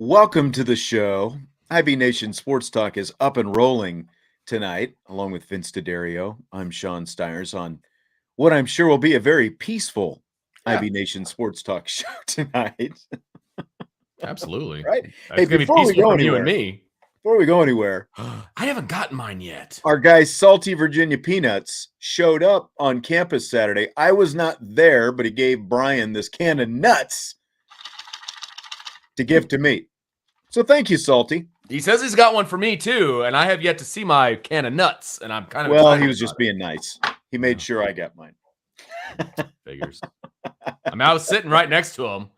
Welcome to the show. IB Nation Sports Talk is up and rolling tonight, along with Vince D'Addario. I'm Sean Stiers on what I'm sure will be a very peaceful IB Nation Sports Talk show tonight. Absolutely. Right? It's going to be peaceful from you and me. Before we go anywhere, I haven't gotten mine yet. Our guy Salty Virginia Peanuts showed up on campus Saturday. I was not there, but he gave Brian this can of nuts to give to me. So thank you, Salty. He says he's got one for me too, and I have yet to see my can of nuts, and I'm kind of well. He was just being nice. He made sure I got mine. Figures. I mean, I was sitting right next to him.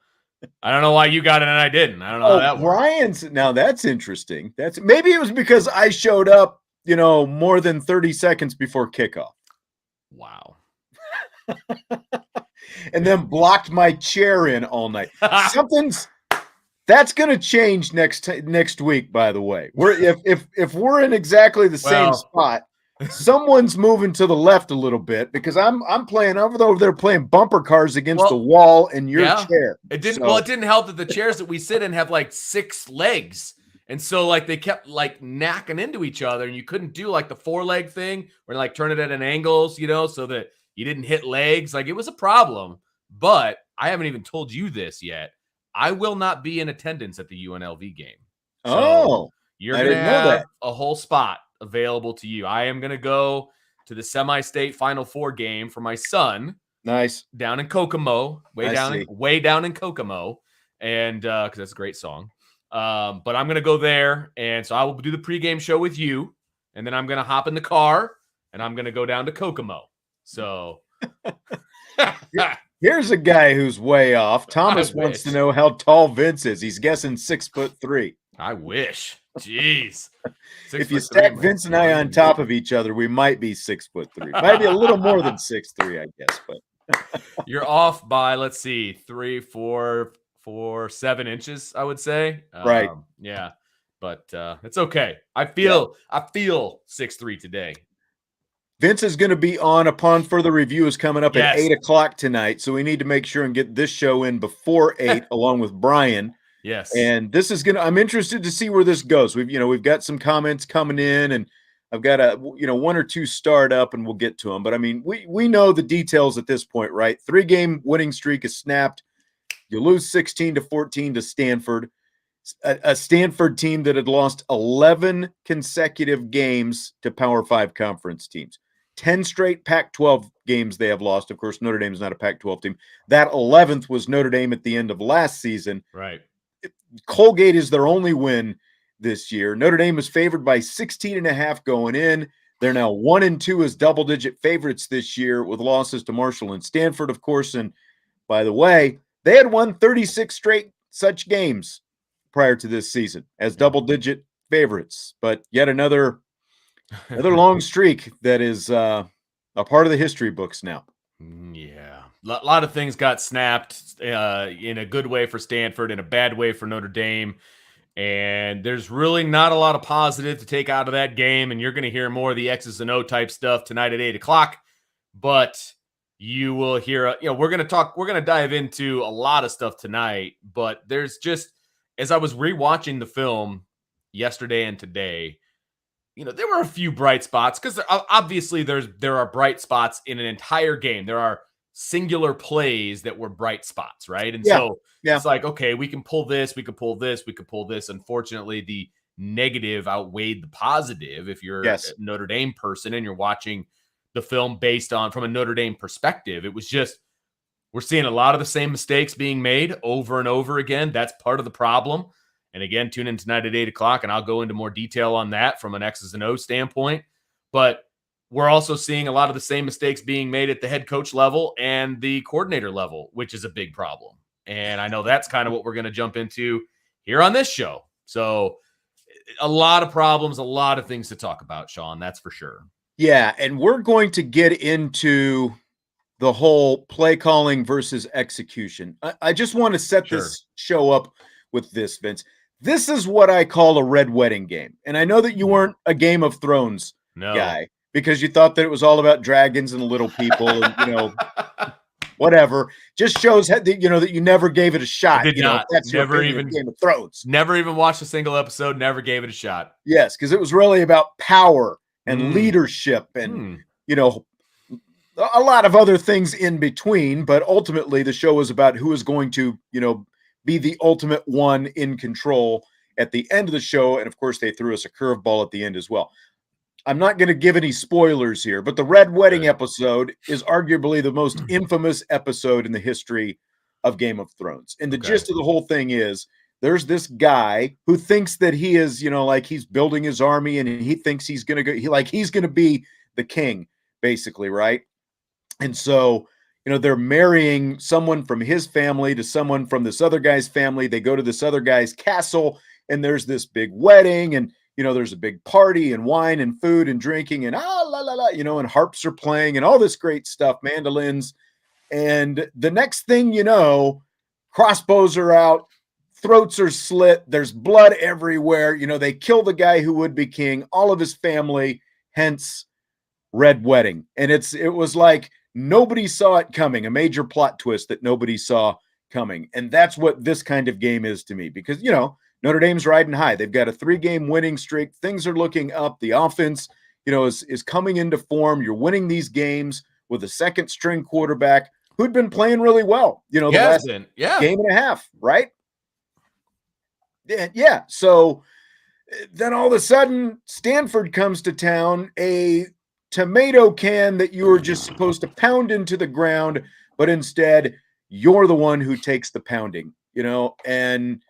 I don't know why you got it and I didn't. I don't know how that works. Brian's now that's interesting. That's maybe it was because I showed up, more than 30 seconds before kickoff. Wow. And then blocked my chair in all night. That's going to change next week, by the way. If we're in exactly the same spot, someone's moving to the left a little bit because I'm playing over there playing bumper cars against the wall in your chair. It didn't help that the chairs that we sit in have like 6 legs. And so they kept knacking into each other, and you couldn't do the 4-leg thing or turn it at an angle, so that you didn't hit legs. It was a problem. But I haven't even told you this yet. I will not be in attendance at the UNLV game. So you're going to have a whole spot available to you. I am going to go to the semi-state Final Four game for my son. Nice. Down in Kokomo, way down in Kokomo, and because that's a great song. But I'm going to go there, and so I will do the pregame show with you, and then I'm going to hop in the car, and I'm going to go down to Kokomo. So here's a guy who's way off. Thomas wants to know how tall Vince is. He's guessing 6'3". I wish. Jeez. If you stack Vince and I on top of each other, we might be 6'3". Might be a little more than 6'3", I guess. But you're off by 3, 4, 7 inches, I would say. Right. Yeah. But it's okay. I feel 6'3" today. Vince is going to be on upon further review is coming up at 8 o'clock tonight. So we need to make sure and get this show in before 8 along with Brian. Yes. And this is I'm interested to see where this goes. We've got some comments coming in, and I've got one or two start up, and we'll get to them. But I mean, we know the details at this point, right? 3-game winning streak is snapped. You lose 16-14 to Stanford, a Stanford team that had lost 11 consecutive games to Power 5 conference teams. 10 straight Pac-12 games they have lost. Of course, Notre Dame is not a Pac-12 team. That 11th was Notre Dame at the end of last season. Right. Colgate is their only win this year. Notre Dame is favored by 16.5 going in. They're now 1-2 as double-digit favorites this year with losses to Marshall and Stanford, of course. And by the way, they had won 36 straight such games prior to this season as double-digit favorites. But yet another long streak that is a part of the history books now. Yeah. A lot of things got snapped in a good way for Stanford, in a bad way for Notre Dame. And there's really not a lot of positive to take out of that game. And you're going to hear more of the X's and O type stuff tonight at 8 o'clock. But you will hear, we're going to dive into a lot of stuff tonight. But there's just, as I was rewatching the film yesterday and today, there were a few bright spots because obviously there are bright spots in an entire game. There are singular plays that were bright spots, right? And so it's okay, we can pull this, we could pull this, we could pull this. Unfortunately, the negative outweighed the positive if you're a Notre Dame person and you're watching the film from a Notre Dame perspective. It was just, we're seeing a lot of the same mistakes being made over and over again. That's part of the problem. And again, tune in tonight at 8 o'clock, and I'll go into more detail on that from an X's and O standpoint. But we're also seeing a lot of the same mistakes being made at the head coach level and the coordinator level, which is a big problem. And I know that's kind of what we're going to jump into here on this show. So a lot of problems, a lot of things to talk about, Sean, that's for sure. Yeah, and we're going to get into the whole play calling versus execution. I just want to set this show up with this, Vince. This is what I call a red wedding game. And I know that you weren't a Game of Thrones guy because you thought that it was all about dragons and little people and, whatever. Just shows that that you never gave it a I shot. did If not. that's your opinion of Game of Thrones. Never even watched a single episode. Never gave it a shot. Yes, because it was really about power and Mm. leadership and a lot of other things in between. But ultimately, the show was about who is going to be the ultimate one in control at the end of the show. And of course, they threw us a curveball at the end as well. I'm not going to give any spoilers here, but the Red Wedding episode is arguably the most infamous episode in the history of Game of Thrones. And the gist of the whole thing is there's this guy who thinks that he is, like he's building his army and he thinks he's going to go, he's going to be the king, basically, right? And so, they're marrying someone from his family to someone from this other guy's family. They go to this other guy's castle and there's this big wedding and there's a big party and wine and food and drinking and and harps are playing and all this great stuff, mandolins. And the next thing you know, crossbows are out, throats are slit, there's blood everywhere. They kill the guy who would be king, all of his family, hence Red Wedding. And it was like nobody saw it coming, a major plot twist that nobody saw coming. And that's what this kind of game is to me because, Notre Dame's riding high. They've got a 3-game winning streak. Things are looking up. The offense, is coming into form. You're winning these games with a second string quarterback who'd been playing really well, the last game and a half, right? Yeah. So then all of a sudden, Stanford comes to town, a tomato can that you were just supposed to pound into the ground, but instead you're the one who takes the pounding, and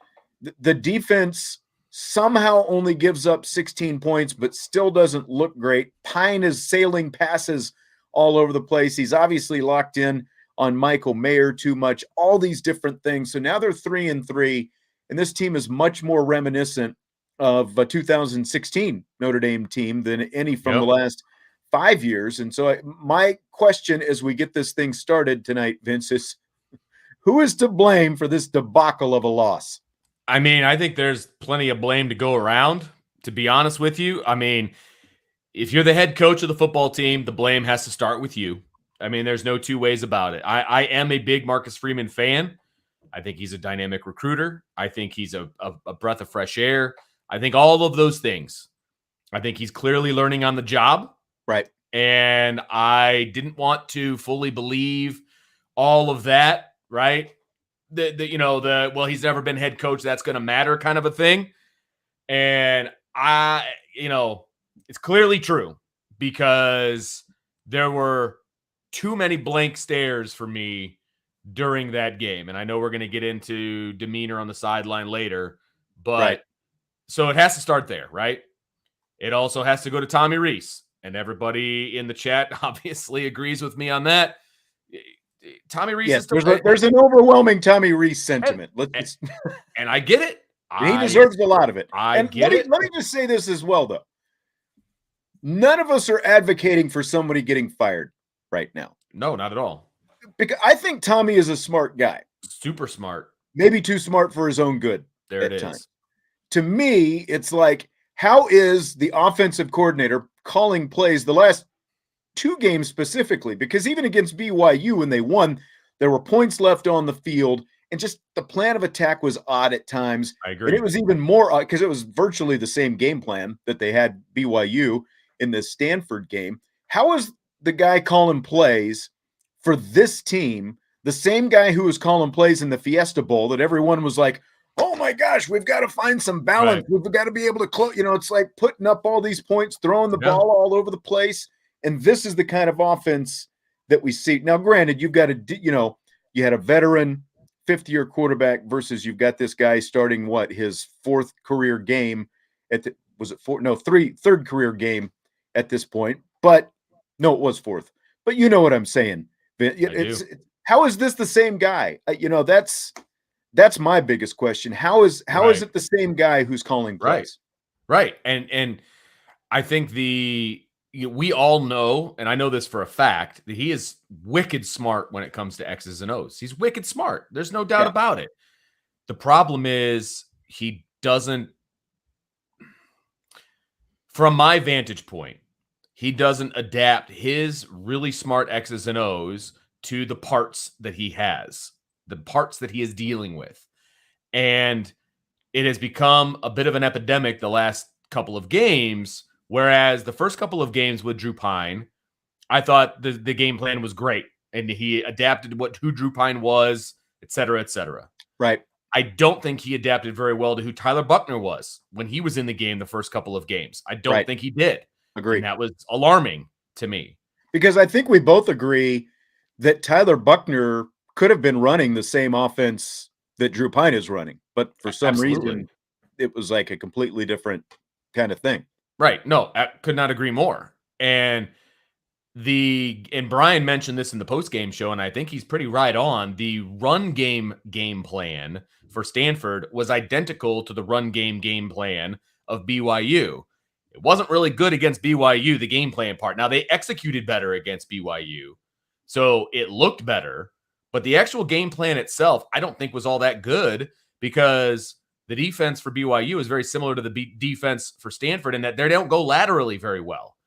the defense somehow only gives up 16 points, but still doesn't look great. Pine is sailing passes all over the place. He's obviously locked in on Michael Mayer too much, all these different things. So now they're 3-3, and this team is much more reminiscent of a 2016 Notre Dame team than any from the last 5 years. And so my question as we get this thing started tonight, Vince, is who is to blame for this debacle of a loss? I mean, I think there's plenty of blame to go around, to be honest with you. I mean, if you're the head coach of the football team, the blame has to start with you. I mean, there's no two ways about it. I am a big Marcus Freeman fan. I think he's a dynamic recruiter. I think he's a breath of fresh air. I think all of those things. I think he's clearly learning on the job. Right. And I didn't want to fully believe all of that, right? Well, he's never been head coach, that's going to matter kind of a thing. And it's clearly true because there were too many blank stares for me during that game. And I know we're going to get into demeanor on the sideline later, but so it has to start there, right? It also has to go to Tommy Rees, and everybody in the chat obviously agrees with me on that. Tommy Rees, yes, there's an overwhelming Tommy Rees sentiment. And I get it. He deserves a lot of it. Let me just say this as well, though. None of us are advocating for somebody getting fired right now. No, not at all. Because I think Tommy is a smart guy. Super smart. Maybe too smart for his own good. There it is. Times. To me, it's like, how is the offensive coordinator calling plays the last 2 games specifically? Because even against BYU when they won, there were points left on the field and just the plan of attack was odd at times. I agree. And it was even more odd because it was virtually the same game plan that they had BYU in the Stanford game. How is the guy calling plays for this team, the same guy who was calling plays in the Fiesta Bowl that everyone was like, oh my gosh, we've got to find some balance. Right. We've got to be able to close. It's like putting up all these points, throwing the ball all over the place. And this is the kind of offense that we see. Now, granted, you've got you had a veteran 5th-year quarterback versus you've got this guy starting his 4th career game third career game at this point. But no, it was 4th. But you know what I'm saying. How is this the same guy? That's my biggest question. How is it the same guy who's calling plays? Right. And I think we all know, and I know this for a fact, that he is wicked smart when it comes to X's and O's. He's wicked smart. There's no doubt about it. The problem is he doesn't, from my vantage point, he doesn't adapt his really smart X's and O's to the parts that he has, the parts that he is dealing with. And it has become a bit of an epidemic the last couple of games, whereas the first couple of games with Drew Pine, I thought the game plan was great, and he adapted who Drew Pine was, et cetera, et cetera. Right. I don't think he adapted very well to who Tyler Buckner was when he was in the game the first couple of games. I don't think he did. Agreed. And that was alarming to me. Because I think we both agree that Tyler Buckner could have been running the same offense that Drew Pine is running, but for some reason it was like a completely different kind of thing. Right. No, I could not agree more. And Brian mentioned this in the post-game show, and I think he's pretty right on. The run game plan for Stanford was identical to the run game plan of BYU. It wasn't really good against BYU, the game plan part. Now, they executed better against BYU, so it looked better. But the actual game plan itself, I don't think was all that good, because the defense for BYU is very similar to the defense for Stanford in that they don't go laterally very well.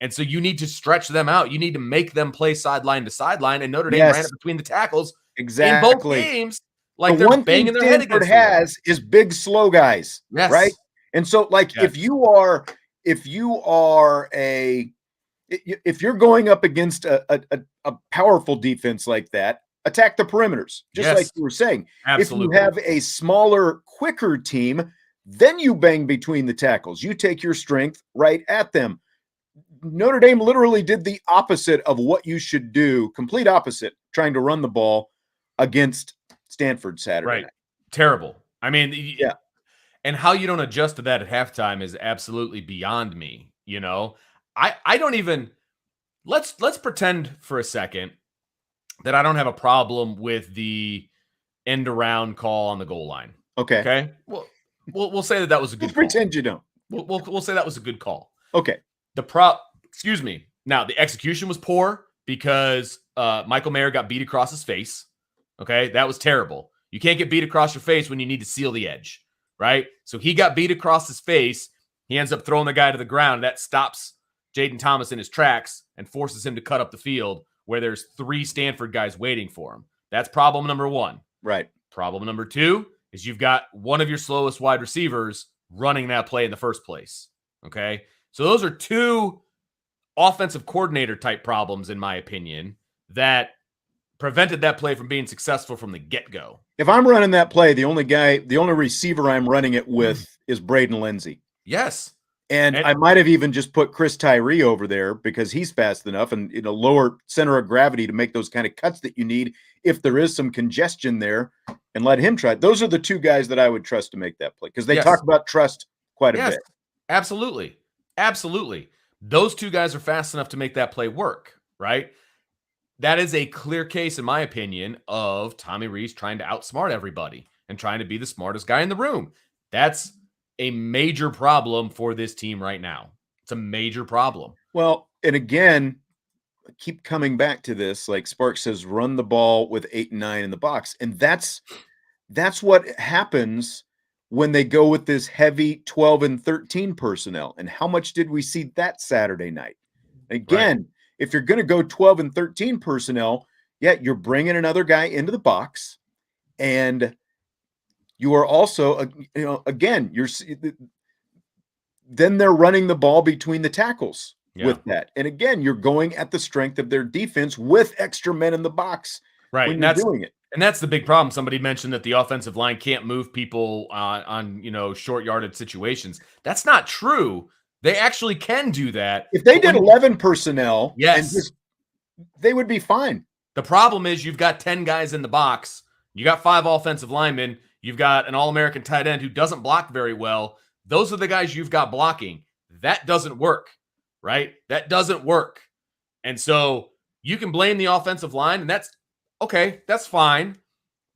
And so you need to stretch them out. You need to make them play sideline to sideline. And Notre Dame ran it between the tackles in both games. Like they're banging their head against the wall. Is big, slow guys. Yes. Right. And so if you're going up against a powerful defense like that, attack the perimeters, just like you were saying. Absolutely. If you have a smaller, quicker team, then you bang between the tackles. You take your strength right at them. Notre Dame literally did the opposite of what you should do, complete opposite, trying to run the ball against Stanford Saturday night. Terrible. I mean, and how you don't adjust to that at halftime is absolutely beyond me. You know, I don't even, let's pretend for a second that I don't have a problem with the end around call on the goal line. Okay. Well, we'll say that was a good call. Pretend you don't. We'll say that was a good call. Okay. Excuse me. Now, the execution was poor because Michael Mayer got beat across his face. Okay. That was terrible. You can't get beat across your face when you need to seal the edge, right? So he got beat across his face. He ends up throwing the guy to the ground. That stops Jaden Thomas in his tracks and forces him to cut up the field where there's 3 Stanford guys waiting for him. That's problem number 1. Right. Problem number 2 is you've got one of your slowest wide receivers running that play in the first place. Okay. So those are 2 offensive coordinator type problems, in my opinion, that prevented that play from being successful from the get-go. If I'm running that play, the only receiver I'm running it with is Braden Lindsey. Yes. And I might have even just put Chris Tyree over there because he's fast enough and lower center of gravity to make those kind of cuts that you need if there is some congestion there, and let him try. Those are the 2 guys that I would trust to make that play, because they talk about trust quite a bit. Absolutely. Absolutely. Those 2 guys are fast enough to make that play work, right? That is a clear case, in my opinion, of Tommy Rees trying to outsmart everybody and trying to be the smartest guy in the room. That's a major problem for this team right now. It's a major problem. Well, and again, I keep coming back to this, like Sparks says, run the ball with 8 and 9 in the box. And that's what happens when they go with this heavy 12 and 13 personnel. And how much did we see that Saturday night? Again, if you're going to go 12 and 13 personnel, you're bringing another guy into the box, and you are also, again, then they're running the ball between the tackles with that. And again, you're going at the strength of their defense with extra men in the box when you're doing it. And that's the big problem. Somebody mentioned that the offensive line can't move people on short yardage situations. That's not true. They actually can do that. If they did 11 personnel, they would be fine. The problem is you've got 10 guys in the box. You got 5 offensive linemen. You've got an All-American tight end who doesn't block very well. Those are the guys you've got blocking. That doesn't work, right? That doesn't work. And so you can blame the offensive line, and that's okay. That's fine.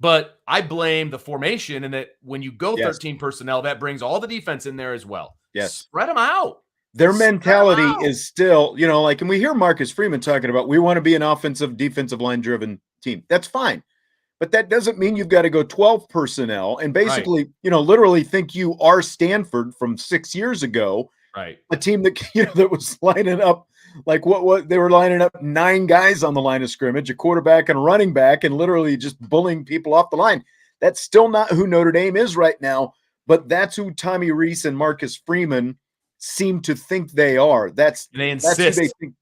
But I blame the formation, and that when you go 13 personnel, that brings all the defense in there as well. Yes. Spread them out. Their mentality is still, and we hear Marcus Freeman talking about, we want to be an offensive, defensive line driven team. That's fine. But that doesn't mean you've got to go 12 personnel and basically, literally think you are Stanford from 6 years ago. Right. A team that, that was lining up Like what they were lining up 9 guys on the line of scrimmage, a quarterback and a running back, and literally just bullying people off the line. That's still not who Notre Dame is right now, but that's who Tommy Rees and Marcus Freeman seem to think they are. That's They who they insist. think.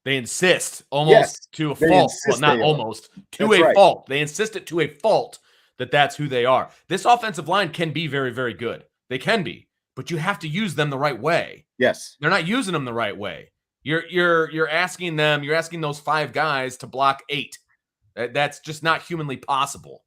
They insist Yes, almost to a they fault. Well, insist not they are. almost, to That's a right. fault. They insist it to a fault that that's who they are. This offensive line can be very, very good. They can be, but you have to use them the right way. Yes. They're not using them the right way. You're asking those 5 guys to block 8. That's just not humanly possible.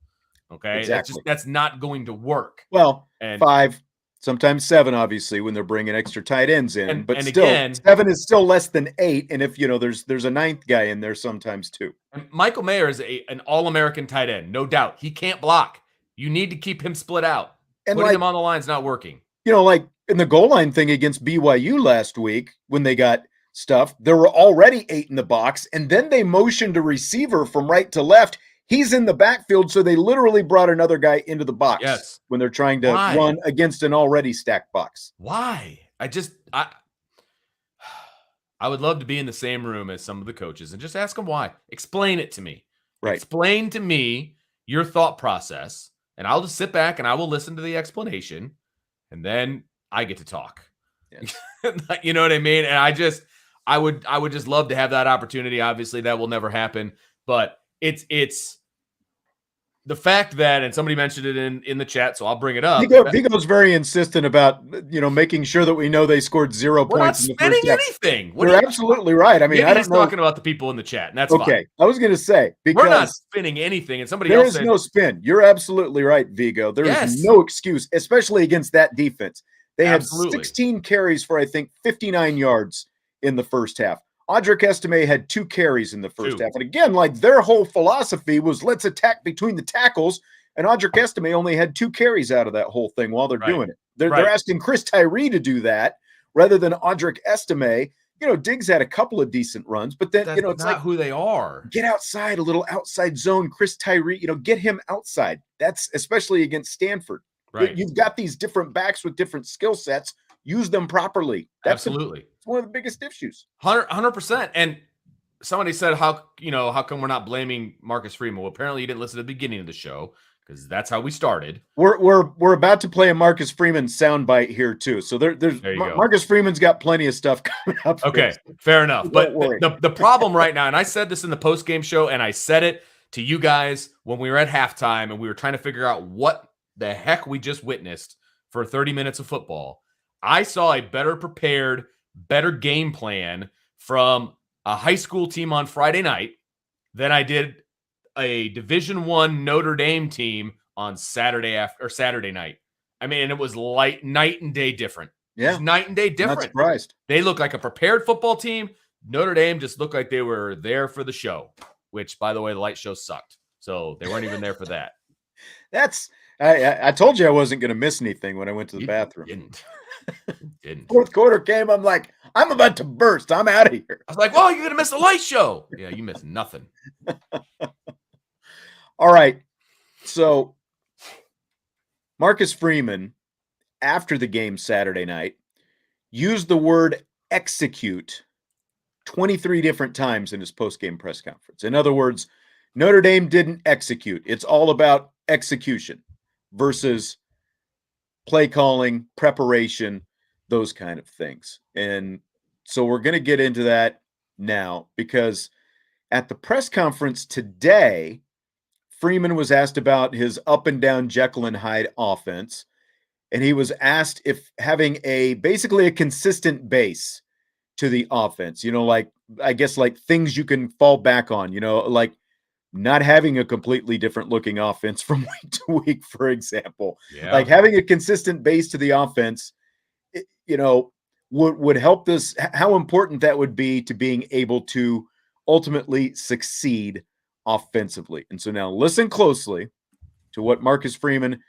Okay? Exactly. That's not going to work. Well, And 5, sometimes 7, obviously, when they're bringing extra tight ends in. But and still, again, 7 is still less than 8. And if there's a 9th guy in there sometimes too. and Michael Mayer is an All-American tight end, no doubt. He can't block. You need to keep him split out. And Putting him on the line is not working. like in the goal line thing against BYU last week when they got stuff, there were already 8 in the box, and then they motioned a receiver from right to left. He's in the backfield, so they literally brought another guy into the box. Yes. When they're trying to run against an already stacked box. Why? I would love to be in the same room as some of the coaches and just ask them why. Explain it to me. Right. Explain to me your thought process, and I'll just sit back and I will listen to the explanation, and then I get to talk. Yes. You know what I mean? And I would just love to have that opportunity. Obviously, that will never happen, but it's the fact that, and somebody mentioned it in the chat, so I'll bring it up. Vigo's very insistent about making sure that we know they scored 0 points in the first half. Anything. You're absolutely right. I mean, I don't know. Talking about the people in the chat, and that's okay. Fine. I was going to say because we're not spinning anything, and somebody there else is said, no spin. You're absolutely right, Vigo. There is no excuse, especially against that defense. They had 16 carries for I think 59 yards in the first half. Audric Estime had 2 carries in the first half. And again, like their whole philosophy was let's attack between the tackles. And Audric Estime only had 2 carries out of that whole thing while they're doing it. They're asking Chris Tyree to do that rather than Audric Estime. Diggs had a couple of decent runs, but then, that's it's not like who they are. Get outside, a little outside zone. Chris Tyree, get him outside. That's especially against Stanford. Right. You've got these different backs with different skill sets. Use them properly. Absolutely. It's one of the biggest issues. 100%. And somebody said, how come we're not blaming Marcus Freeman? Well, apparently you didn't listen to the beginning of the show because that's how we started. We're about to play a Marcus Freeman soundbite here too. So there's Marcus Freeman's got plenty of stuff coming up. Okay, fair enough. But the problem right now, and I said this in the post-game show, and I said it to you guys when we were at halftime and we were trying to figure out what the heck we just witnessed for 30 minutes of football. I saw a better prepared, better game plan from a high school team on Friday night than I did a Division I Notre Dame team on Saturday night. I mean, and it was night and day different. Yeah, it's night and day different. Not surprised. They look like a prepared football team. Notre Dame just looked like they were there for the show, which, by the way, the light show sucked, so they weren't even there for that. I told you I wasn't going to miss anything when I went to the bathroom. Didn't. Fourth quarter came. I'm like, I'm about to burst. I'm out of here. I was like, well, you're going to miss the light show. Yeah, you missed nothing. All right. So Marcus Freeman, after the game Saturday night, used the word execute 23 different times in his post-game press conference. In other words, Notre Dame didn't execute. It's all about execution versus play calling, preparation, those kind of things. And so we're going to get into that now because at the press conference today, Freeman was asked about his up and down Jekyll and Hyde offense. And he was asked if having basically a consistent base to the offense, like things you can fall back on, like not having a completely different looking offense from week to week, for example. Yeah. Like having a consistent base to the offense, would help this, how important that would be to being able to ultimately succeed offensively. And so now listen closely to what Marcus Freeman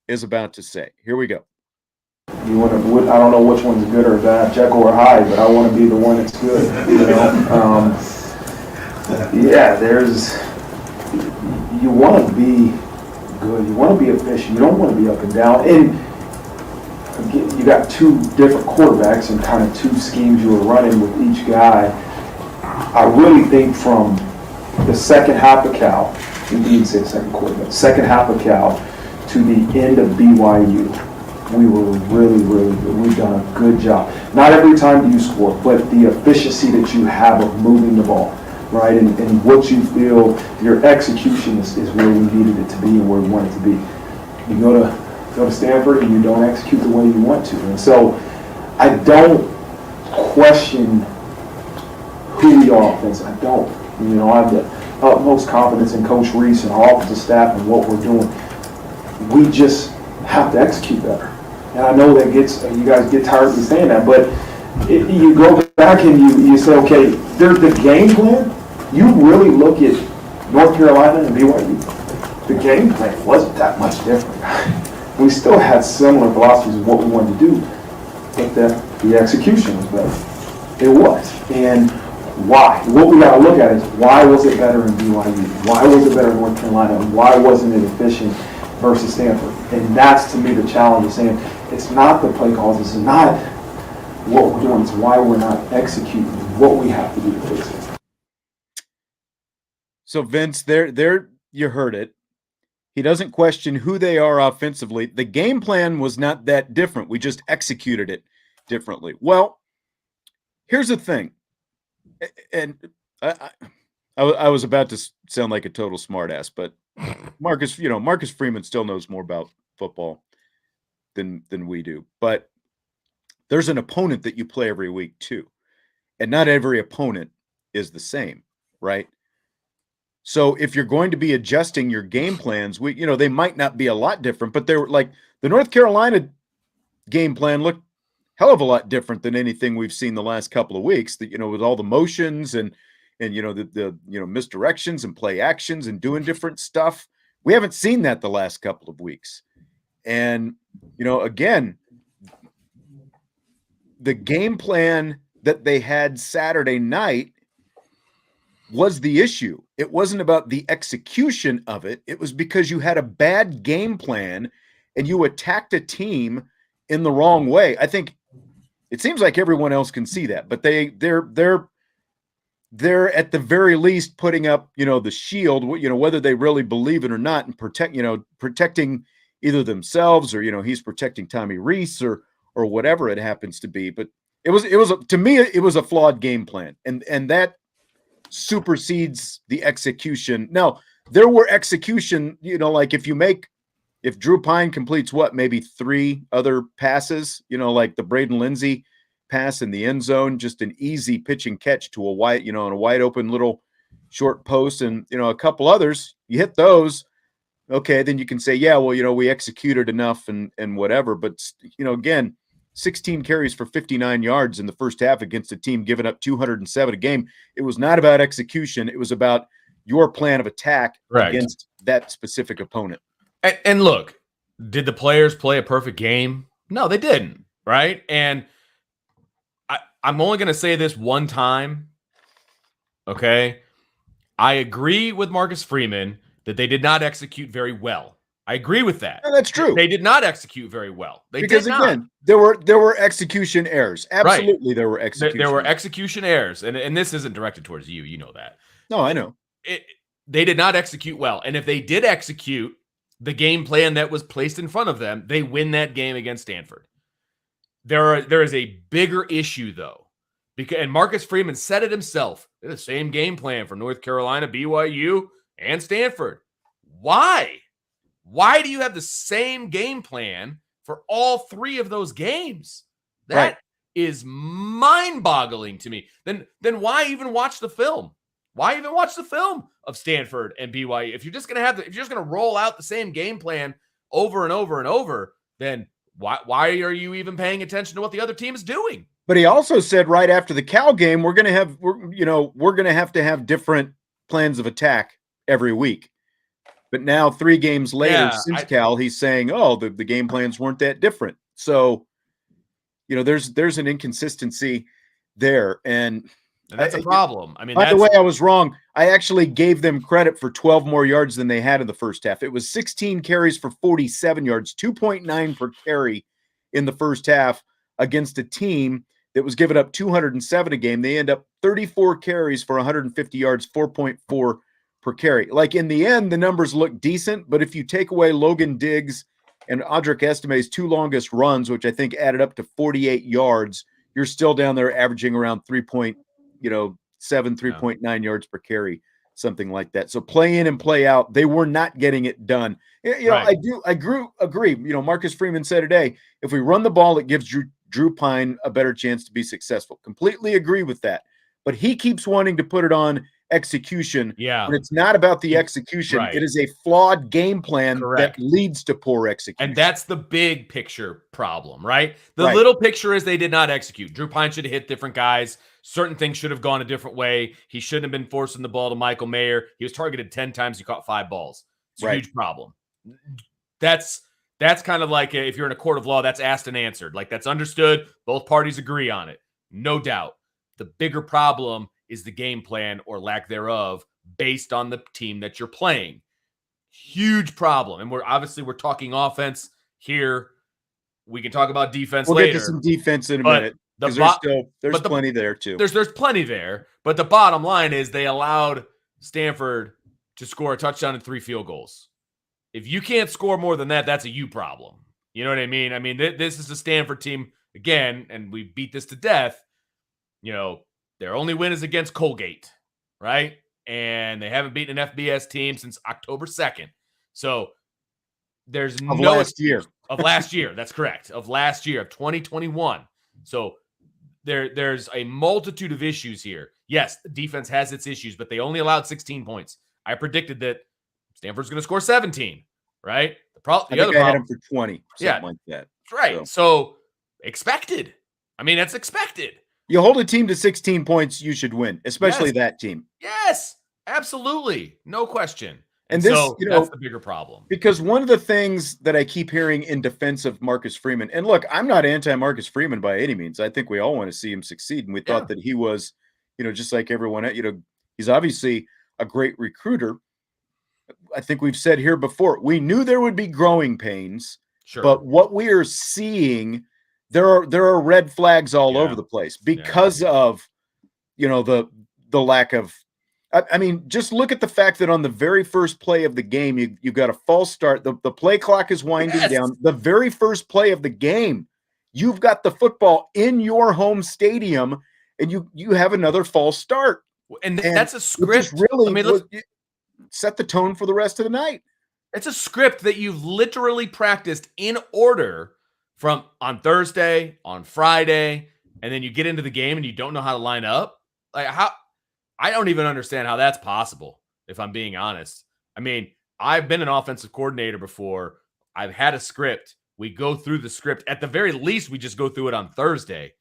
is about to say. Here we go. I don't know which one's good or bad, Jekyll or Hyde, but I want to be the one that's good. You want to be good. You want to be efficient. You don't want to be up and down. And again, you got 2 different quarterbacks and kind of 2 schemes you were running with each guy. I really think from the second half of Cal, we didn't say the second quarter, but second half of Cal to the end of BYU, we were really, really good. We've done a good job. Not every time do you score, but the efficiency that you have of moving the ball, right? And what you feel, your execution is where we needed it to be and where we want it to be. You go to Stanford and you don't execute the way you want to. And so I don't question who we are offensively. I don't. I have the utmost confidence in Coach Reese and our offensive staff and what we're doing. We just have to execute better. And I know that you guys get tired of me saying that, but you go back and you say, okay, there's the game plan. You really look at North Carolina and BYU. The game plan wasn't that much different. We still had similar philosophies of what we wanted to do, but the execution was better. It was. And why? What we got to look at is why was it better in BYU? Why was it better in North Carolina? And why wasn't it efficient versus Stanford? And that's, to me, the challenge of saying it's not the play calls, it's not what we're doing, it's why we're not executing what we have to do to fix it. So, Vince, there you heard it. He doesn't question who they are offensively. The game plan was not that different. We just executed it differently. Well, here's the thing. And I was about to sound like a total smartass, but Marcus Freeman still knows more about football than we do. But there's an opponent that you play every week too. And not every opponent is the same, right? So if you're going to be adjusting your game plans, they might not be a lot different, but they're like the North Carolina game plan looked hell of a lot different than anything we've seen the last couple of weeks. That with all the motions and the misdirections and play actions and doing different stuff. We haven't seen that the last couple of weeks. And again, the game plan that they had Saturday night was the issue. It wasn't about the execution of it. It was because you had a bad game plan and you attacked a team in the wrong way. I think it seems like everyone else can see that, but they're at the very least putting up, the shield, whether they really believe it or not, and protecting either themselves or, he's protecting Tommy Reese or whatever it happens to be. But it was to me, it was a flawed game plan, and that supersedes the execution. Now, there were execution, like if Drew Pine completes maybe 3 other passes, like the Braden Lindsey pass in the end zone, just an easy pitch and catch to a wide open little short post, and a couple others, you hit those, okay, then you can say, yeah, well, we executed enough and whatever. But again, 16 carries for 59 yards in the first half against a team giving up 207 a game. It was not about execution. It was about your plan of attack against that specific opponent. And look, did the players play a perfect game? No, they didn't, right? And I'm only going to say this one time, okay? I agree with Marcus Freeman that they did not execute very well. I agree with that. And that's true. They did not execute very well. Because again, there were execution errors. Absolutely, there were execution. There were execution errors, and this isn't directed towards you. You know that. No, I know. They did not execute well, and if they did execute the game plan that was placed in front of them, they win that game against Stanford. There is a bigger issue though, and Marcus Freeman said it himself. They're the same game plan for North Carolina, BYU, and Stanford. Why? Why do you have the same game plan for all 3 of those games? That is mind-boggling to me. Then why even watch the film? Why even watch the film of Stanford and BYU? If you're just gonna roll out the same game plan over and over and over, then why are you even paying attention to what the other team is doing? But he also said right after the Cal game, we're gonna have to have different plans of attack every week. But now 3 games later since Cal, he's saying, oh, the game plans weren't that different. So, there's an inconsistency there. And that's a problem. I mean, by the way, I was wrong. I actually gave them credit for 12 more yards than they had in the first half. It was 16 carries for 47 yards, 2.9 per carry in the first half against a team that was giving up 207 a game. They end up 34 carries for 150 yards, 4.4 per carry. Like in the end, the numbers look decent, but if you take away Logan Diggs and Audric Estime's 2 longest runs, which I think added up to 48 yards, you're still down there averaging around 3.9 yards per carry, something like that. So play in and play out, they were not getting it done. Right. I agree. Marcus Freeman said today, if we run the ball, it gives Drew Pine a better chance to be successful. Completely agree with that. But he keeps wanting to put it on execution. Yeah. When it's not about the execution. Right. It is a flawed game plan Correct. that leads to poor execution. And that's the big picture problem, right? The Right. little picture is they did not execute. Drew Pine should have hit different guys. Certain things should have gone a different way. He shouldn't have been forcing the ball to Michael Mayer. He was targeted 10 times. He caught 5 balls. It's a Right. huge problem. That's kind of like if you're in a court of law, that's asked and answered. Like that's understood. Both parties agree on it. No doubt. The bigger problem is the game plan or lack thereof based on the team that you're playing. Huge problem. And we're talking offense here. We can talk about defense We'll later. get to some defense in a But minute. the Because bo- there's plenty there too. There's plenty there. But the bottom line is they allowed Stanford to score a touchdown and 3 field goals. If you can't score more than that, that's a you problem. You know what I mean? I mean, this is a Stanford team, again, and we beat this to death. Their only win is against Colgate, right? And they haven't beaten an FBS team since October 2nd. So there's Of last year. Of last year. That's correct. Of last year, of 2021. So there's a multitude of issues here. Yes, the defense has its issues, but they only allowed 16 points. I predicted that Stanford's going to score 17, right? I had him for 20, something like that. Right. So expected. I mean, that's expected. You hold a team to 16 points, you should win, especially that team. Yes, absolutely. No question. And this, so that's the bigger problem. Because one of the things that I keep hearing in defense of Marcus Freeman, and look, I'm not anti-Marcus Freeman by any means. I think we all want to see him succeed. And we thought that he was, just like everyone, he's obviously a great recruiter. I think we've said here before, we knew there would be growing pains, but what we are seeing, there are red flags all over the place because of, the lack of, I mean, just look at the fact that on the very first play of the game, you got a false start. The play clock is winding down. The very first play of the game, you've got the football in your home stadium, and you have another false start. And that's a script. Really, set the tone for the rest of the night. It's a script that you've literally practiced in order from on Thursday, on Friday, and then you get into the game and you don't know how to line up. Like I don't even understand how that's possible, if I'm being honest. I mean, I've been an offensive coordinator before. I've had a script. We go through the script. At the very least, we just go through it on Thursday.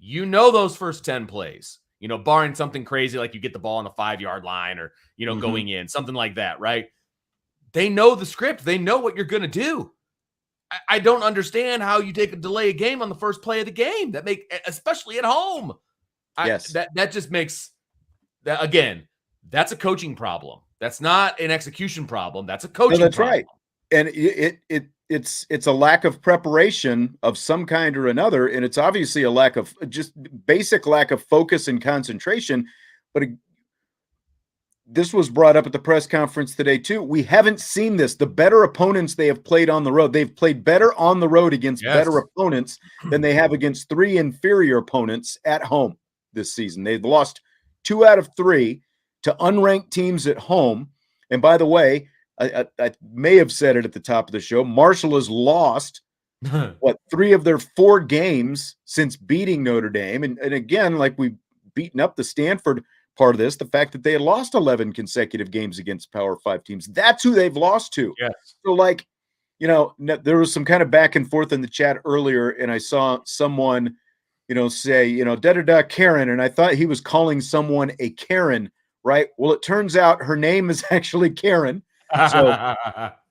Those first 10 plays, barring something crazy like you get the ball on the 5-yard line or, going in, something like that, right? They know the script. They know what you're going to do. I don't understand how you delay a game on the first play of the game. Especially at home. Yes. That just makes that, again, that's a coaching problem. That's not an execution problem. That's a coaching problem. That's right. And it's a lack of preparation of some kind or another. And it's obviously a lack of just basic lack of focus and concentration. But this was brought up at the press conference today too. We haven't seen this. The better opponents they have played on the road, they've played better on the road against better opponents than they have against 3 inferior opponents at home this season. They've lost 2 out of 3 to unranked teams at home. And by the way, I may have said it at the top of the show, Marshall has lost 3 of their 4 games since beating Notre Dame. And again, like we've beaten up the Stanford part of this, the fact that they had lost 11 consecutive games against Power 5 teams. That's who they've lost to. Yes. So there was some kind of back and forth in the chat earlier, and I saw someone, say, Karen, and I thought he was calling someone a Karen, right? Well, it turns out her name is actually Karen. So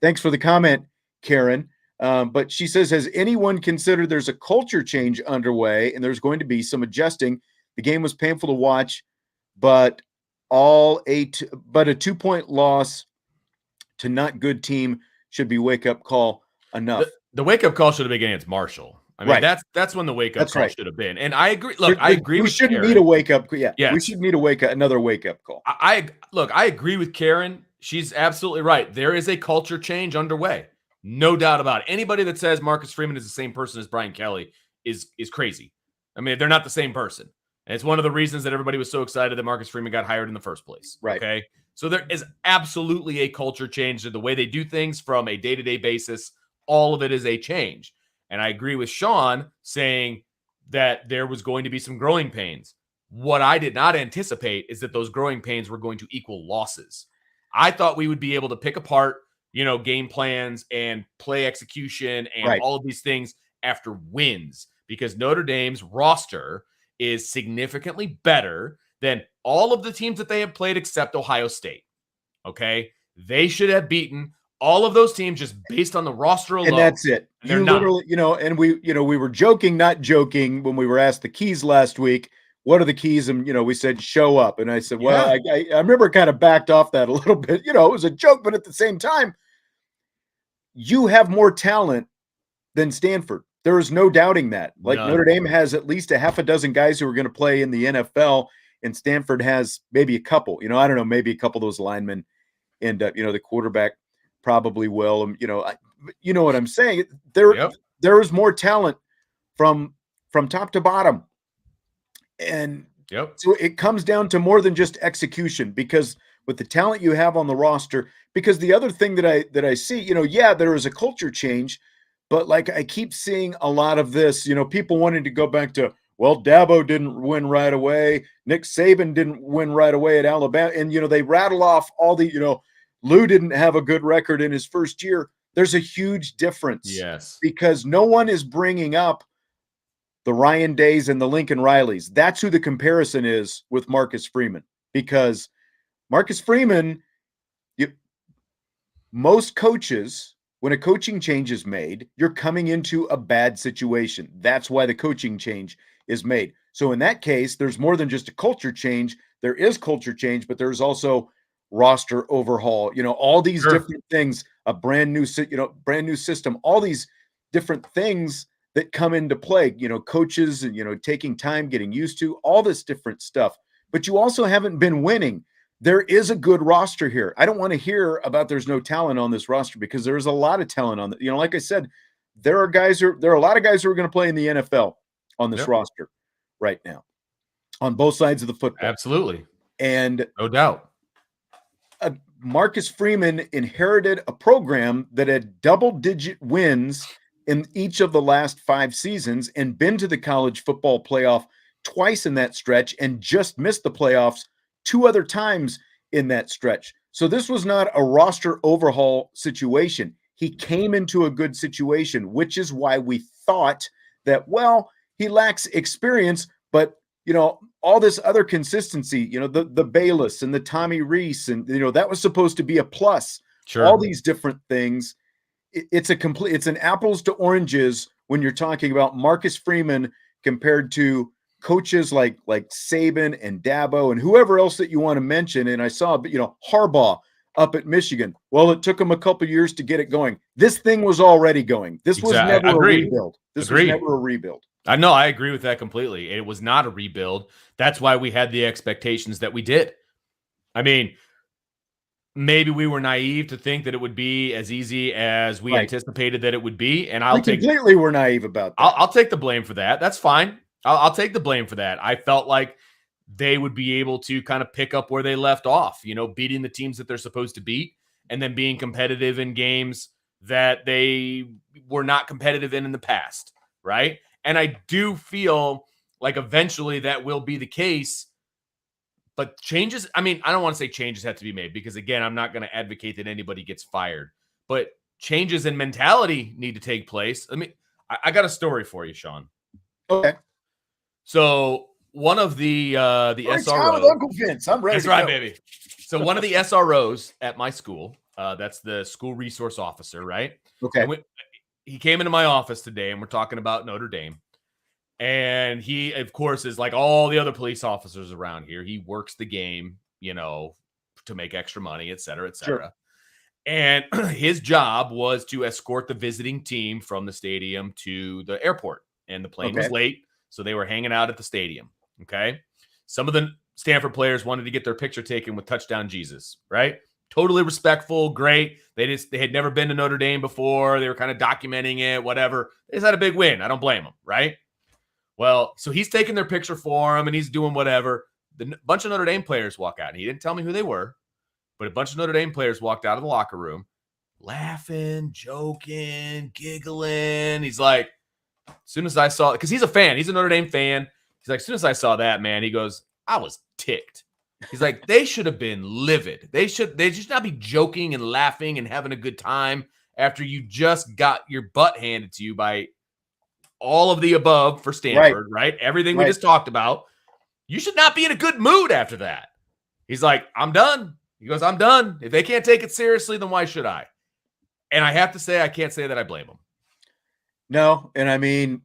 thanks for the comment, Karen. But she says, has anyone considered there's a culture change underway and there's going to be some adjusting? The game was painful to watch, but a 2-point loss to not good team should be wake-up call enough. The wake-up call should have been against Marshall. I mean, Right. that's when the wake up That's call right. should have been. And I agree. Look, I agree We with shouldn't Karen. need a wake up. Yeah. We Yes. should need another wake up call. Look, I agree with Karen. She's absolutely right. There is a culture change underway. No doubt about it. Anybody that says Marcus Freeman is the same person as Brian Kelly is crazy. I mean, they're not the same person. And it's one of the reasons that everybody was so excited that Marcus Freeman got hired in the first place. Right. Okay. So there is absolutely a culture change to the way they do things from a day-to-day basis. All of it is a change. And I agree with Sean saying that there was going to be some growing pains. What I did not anticipate is that those growing pains were going to equal losses. I thought we would be able to pick apart, game plans and play execution and all of these things after wins, because Notre Dame's roster is significantly better than all of the teams that they have played except Ohio State. Okay? They should have beaten all of those teams just based on the roster alone. And that's it. You literally, and we were joking, not joking, when we were asked the keys last week. What are the keys? And, we said, show up. And I said, well, I remember kind of backed off that a little bit. It was a joke, but at the same time, you have more talent than Stanford. There is no doubting that. Like, Notre Dame has at least a half a dozen guys who are going to play in the NFL, and Stanford has maybe a couple. I don't know, maybe a couple of those linemen, and the quarterback probably will. You know what I'm saying? There is more talent from top to bottom, and so it comes down to more than just execution, because with the talent you have on the roster. Because the other thing that I see, there is a culture change. But like I keep seeing a lot of this, people wanting to go back to, well, Dabo didn't win right away. Nick Saban didn't win right away at Alabama. And, they rattle off all the, Lou didn't have a good record in his first year. There's a huge difference. Yes. Because no one is bringing up the Ryan Days and the Lincoln Rileys. That's who the comparison is with Marcus Freeman. Because Marcus Freeman, most coaches, when a coaching change is made, you're coming into a bad situation. That's why the coaching change is made. So in that case, there's more than just a culture change. There is culture change, but there's also roster overhaul, all these different things, a brand new system, all these different things that come into play, coaches and, taking time, getting used to all this different stuff. But you also haven't been winning. There is a good roster here. I don't want to hear about there's no talent on this roster, because there's a lot of talent on the, like I said, there are a lot of guys who are going to play in the NFL on this roster right now on both sides of the football. Absolutely. And no doubt. Marcus Freeman inherited a program that had double-digit wins in each of the last 5 seasons and been to the college football playoff twice in that stretch and just missed the playoffs 2 other times in that stretch. So this was not a roster overhaul situation. He came into a good situation, which is why we thought that, well, he lacks experience, but, all this other consistency, the Bayless and the Tommy Reese, and, that was supposed to be a plus. Sure. All these different things. It's an apples to oranges when you're talking about Marcus Freeman compared to coaches like Saban and Dabo and whoever else that you want to mention. And I saw, Harbaugh up at Michigan. Well, it took him a couple years to get it going. This thing was already going. This was never a rebuild. This was never a rebuild. I know. I agree with that completely. It was not a rebuild. That's why we had the expectations that we did. I mean, maybe we were naive to think that it would be as easy as we anticipated that it would be. And completely were naive about that. I'll take the blame for that. That's fine. I'll take the blame for that. I felt like they would be able to kind of pick up where they left off, beating the teams that they're supposed to beat and then being competitive in games that they were not competitive in the past, right? And I do feel like eventually that will be the case. But changes, I don't want to say changes have to be made, because, again, I'm not going to advocate that anybody gets fired. But changes in mentality need to take place. I got a story for you, Sean. Okay. So one of the SROs. With Uncle Vince. I'm ready. That's right, baby. So one of the SROs at my school, that's the school resource officer, right? Okay. He came into my office today, and we're talking about Notre Dame. And he, of course, is like all the other police officers around here. He works the game, to make extra money, et cetera, et cetera. Sure. And his job was to escort the visiting team from the stadium to the airport. and the plane Okay. was late, so they were hanging out at the stadium. Okay. Some of the Stanford players wanted to get their picture taken with Touchdown Jesus, right? Totally respectful, great. They had never been to Notre Dame before. They were kind of documenting it, whatever. They just had a big win. I don't blame them, right? Well, so he's taking their picture for him and he's doing whatever. The bunch of Notre Dame players walk out. And he didn't tell me who they were, but a bunch of Notre Dame players walked out of the locker room laughing, joking, giggling. He's like, as soon as I saw it, because he's a fan, he's a Notre Dame fan. He's like, as soon as I saw that, man, he goes, I was ticked. He's like, they should have been livid. They should not be joking and laughing and having a good time after you just got your butt handed to you by all of the above for Stanford, right? Everything we just talked about. You should not be in a good mood after that. He's like, I'm done. He goes, I'm done. If they can't take it seriously, then why should I? And I have to say, I can't say that I blame him. No, and I mean,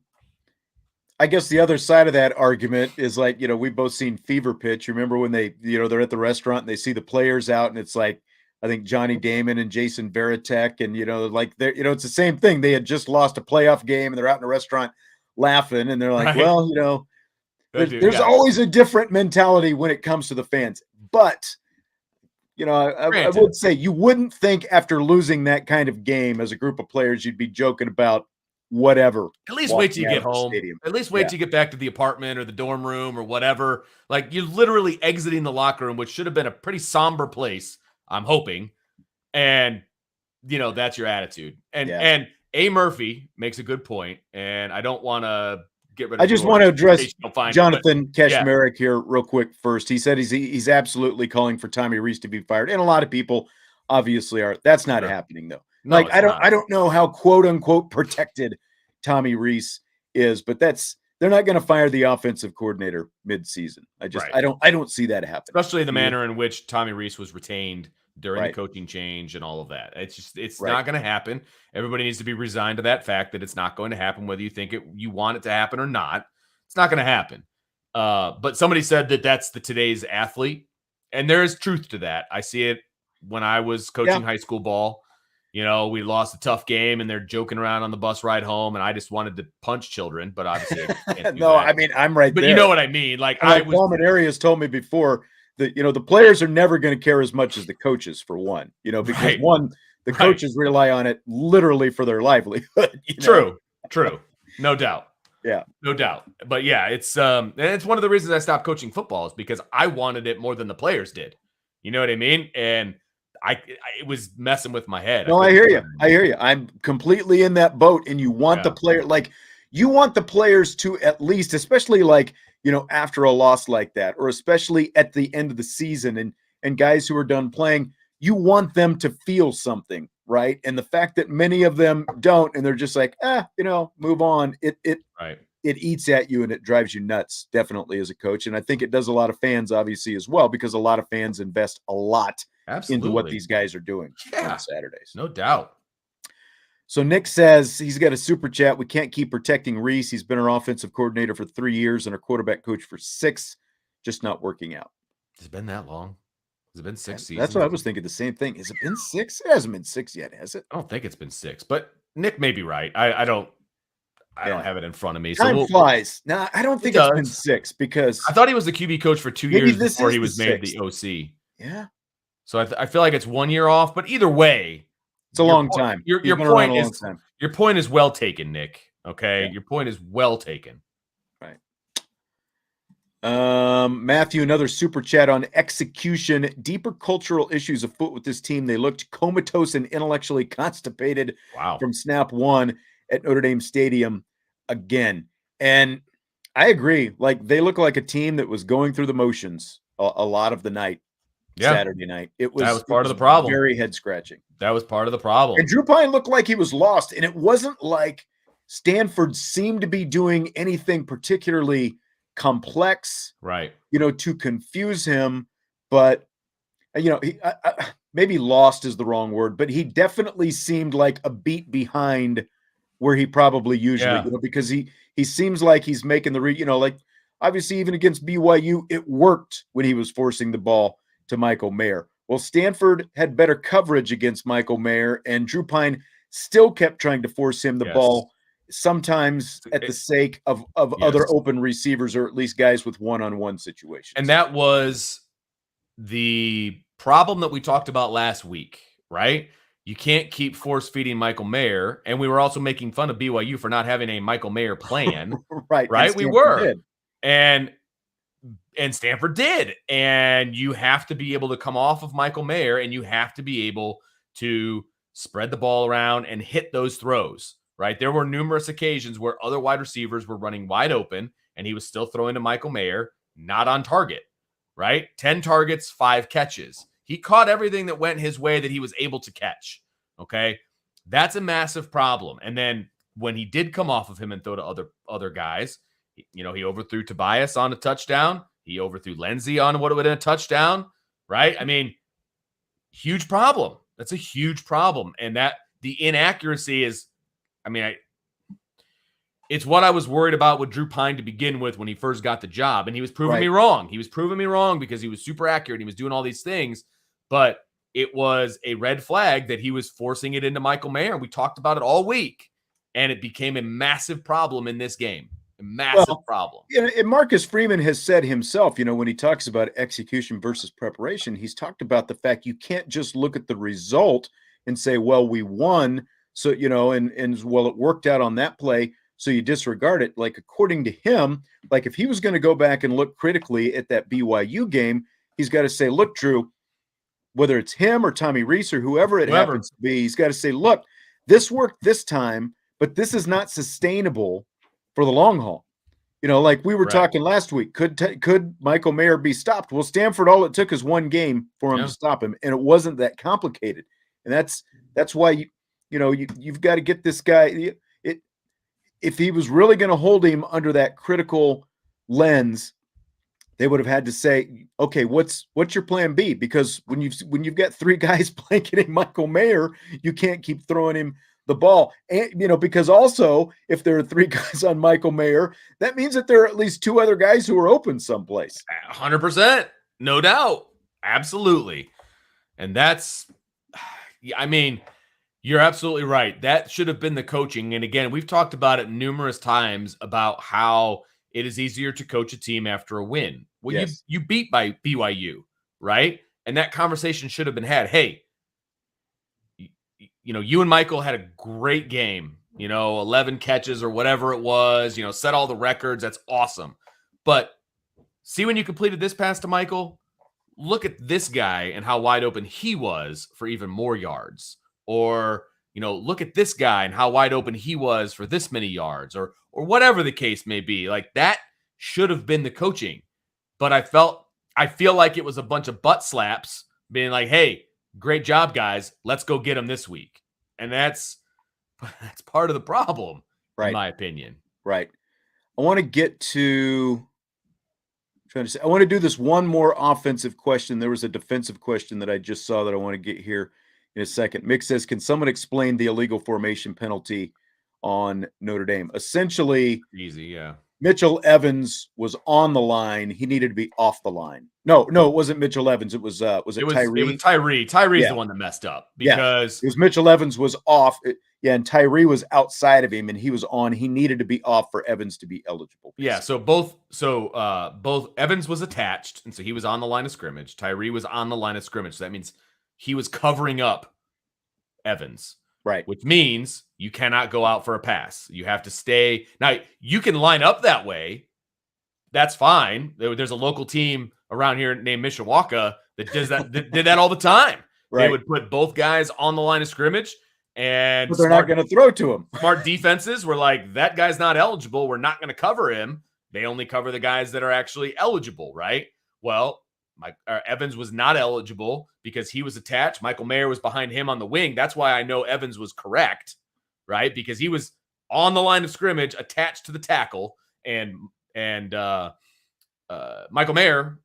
I guess the other side of that argument is like, we've both seen Fever Pitch. Remember when they, they're at the restaurant and they see the players out and it's like, I think Johnny Damon and Jason Varitek and, like they're, it's the same thing. They had just lost a playoff game and they're out in a restaurant laughing and they're like, well, there's always a different mentality when it comes to the fans. But, I would say you wouldn't think after losing that kind of game as a group of players, you'd be joking about whatever. At least wait till you get home. At least wait till you get back to the apartment or the dorm room or whatever. Like you're literally exiting the locker room, which should have been a pretty somber place, I'm hoping. And, that's your attitude. And A. Murphy makes a good point, and I don't want to get rid of I just want to address Jonathan Kashmarek here real quick first. He said he's absolutely calling for Tommy Rees to be fired. And a lot of people obviously are. That's not happening, though. No, I don't know how quote unquote protected Tommy Rees is, but they're not going to fire the offensive coordinator mid-season. I don't see that happening. Especially the manner in which Tommy Rees was retained during the coaching change and all of that. It's not going to happen. Everybody needs to be resigned to that fact that it's not going to happen, whether you think you want it to happen or not. It's not going to happen. But somebody said that that's today's athlete, and there is truth to that. I see it when I was coaching high school ball. We lost a tough game and they're joking around on the bus ride home and I just wanted to punch children, but obviously I can't do that. I mean, I'm right there. But you know what I mean? Like Palmer Arias told me before that, the players are never going to care as much as the coaches for one, because the coaches rely on it literally for their livelihood. True. No doubt. Yeah. No doubt. But yeah, it's one of the reasons I stopped coaching football is because I wanted it more than the players did. You know what I mean? And it was messing with my head. No, I hear you. I'm completely in that boat. And you want the player, you want the players to at least, especially after a loss like that, or especially at the end of the season and guys who are done playing, you want them to feel something, right? And the fact that many of them don't, and they're just like, move on. It eats at you and it drives you nuts, definitely, as a coach. And I think it does a lot of fans, obviously, as well, because a lot of fans invest a lot into what these guys are doing on Saturdays. No doubt. So Nick says he's got a super chat. We can't keep protecting Rees. He's been our offensive coordinator for 3 years and our quarterback coach for 6, just not working out. Has it been that long? Has it been 6 seasons? That's what I was thinking, the same thing. Has it been 6? It hasn't been 6 yet, has it? I don't think it's been 6, but Nick may be right. I don't have it in front of me. Time flies. No, I don't think it's been 6 because I thought he was the QB coach for 2 years before he was made the OC. Yeah. So I feel like it's 1 year off, but either way, it's a long time. Your point is well taken, Nick. Okay, your point is well taken. Right. Matthew, another super chat on execution. Deeper cultural issues afoot with this team. They looked comatose and intellectually constipated from snap one at Notre Dame Stadium again. And I agree. They look like a team that was going through the motions a lot of the night. Saturday night. That was part of the problem. Very head scratching. That was part of the problem. And Drew Pine looked like he was lost. And it wasn't like Stanford seemed to be doing anything particularly complex, right? To confuse him. But, he, maybe lost is the wrong word, but he definitely seemed like a beat behind where he probably usually, because he seems like he's making the obviously even against BYU, it worked when he was forcing the ball to Michael Mayer. Well, Stanford had better coverage against Michael Mayer, and Drew Pine still kept trying to force him the ball. sometimes at the sake of other open receivers, or at least guys with one-on-one situations. And that was the problem that we talked about last week, right? You can't keep force-feeding Michael Mayer, and we were also making fun of BYU for not having a Michael Mayer plan. Right. We were. And Stanford did. And you have to be able to come off of Michael Mayer, and you have to be able to spread the ball around and hit those throws, right? There were numerous occasions where other wide receivers were running wide open, and he was still throwing to Michael Mayer, not on target, right? 10 targets, 5 catches. He caught everything that went his way that he was able to catch, okay? That's a massive problem. And then when he did come off of him and throw to other guys, he overthrew Tobias on a touchdown. He overthrew Lindsey on what would have been a touchdown, right? I mean, huge problem. That's a huge problem. And that the inaccuracy is, it's what I was worried about with Drew Pine to begin with when he first got the job. And he was proving me wrong. He was proving me wrong because he was super accurate. He was doing all these things, but it was a red flag that he was forcing it into Michael Mayer. We talked about it all week, and it became a massive problem in this game. A massive problem. And Marcus Freeman has said himself, when he talks about execution versus preparation, he's talked about the fact you can't just look at the result and say, well, we won. So, and well, it worked out on that play. So you disregard it. Like, according to him, like if he was going to go back and look critically at that BYU game, he's got to say, look, Drew, whether it's him or Tommy Rees or whoever it happens to be, he's got to say, look, this worked this time, but this is not sustainable for the long haul. Like we were talking last week, could Michael Mayer be stopped? Well, Stanford, all it took is one game for him to stop him, and it wasn't that complicated. And that's why you've got to get this guy. If he was really going to hold him under that critical lens, they would have had to say, okay, what's your plan B? Because when you've got 3 guys blanketing Michael Mayer, you can't keep throwing him the ball. And because also if there are 3 guys on Michael Mayer, that means that there are at least 2 other guys who are open someplace. 100%, no doubt, absolutely. And that's, you're absolutely right. That should have been the coaching. And again, we've talked about it numerous times about how it is easier to coach a team after a win. Well, you beat by BYU, right? And that conversation should have been had. Hey, you and Michael had a great game, 11 catches or whatever it was, set all the records. That's awesome. But see, when you completed this pass to Michael, look at this guy and how wide open he was for even more yards. Or, look at this guy and how wide open he was for this many yards, or whatever the case may be. Like, that should have been the coaching. But I feel like it was a bunch of butt slaps being like, hey, great job, guys. Let's go get them this week. And that's part of the problem, in my opinion. Right. I want to get to I want to do this one more offensive question. There was a defensive question that I just saw that I want to get here in a second. Mick says, can someone explain the illegal formation penalty on Notre Dame? Essentially, easy, yeah. Mitchell Evans was on the line. He needed to be off the line. No, it wasn't Mitchell Evans. It was Tyree? It was Tyree. Tyree's the one that messed up because it was Mitchell Evans was off. And Tyree was outside of him, and he was on. He needed to be off for Evans to be eligible. Basically. Yeah, so both Evans was attached, and so he was on the line of scrimmage. Tyree was on the line of scrimmage. So that means he was covering up Evans. Right. Which means you cannot go out for a pass. You have to stay. Now, you can line up that way. That's fine. There's a local team around here named Mishawaka that does that, did that all the time. Right. They would put both guys on the line of scrimmage, and but they're not going to throw to him. Smart defenses were like, that guy's not eligible. We're not going to cover him. They only cover the guys that are actually eligible, right? Well, Evans was not eligible because he was attached. Michael Mayer was behind him on the wing. That's why I know Evans was correct, right? Because he was on the line of scrimmage, attached to the tackle, and Michael Mayer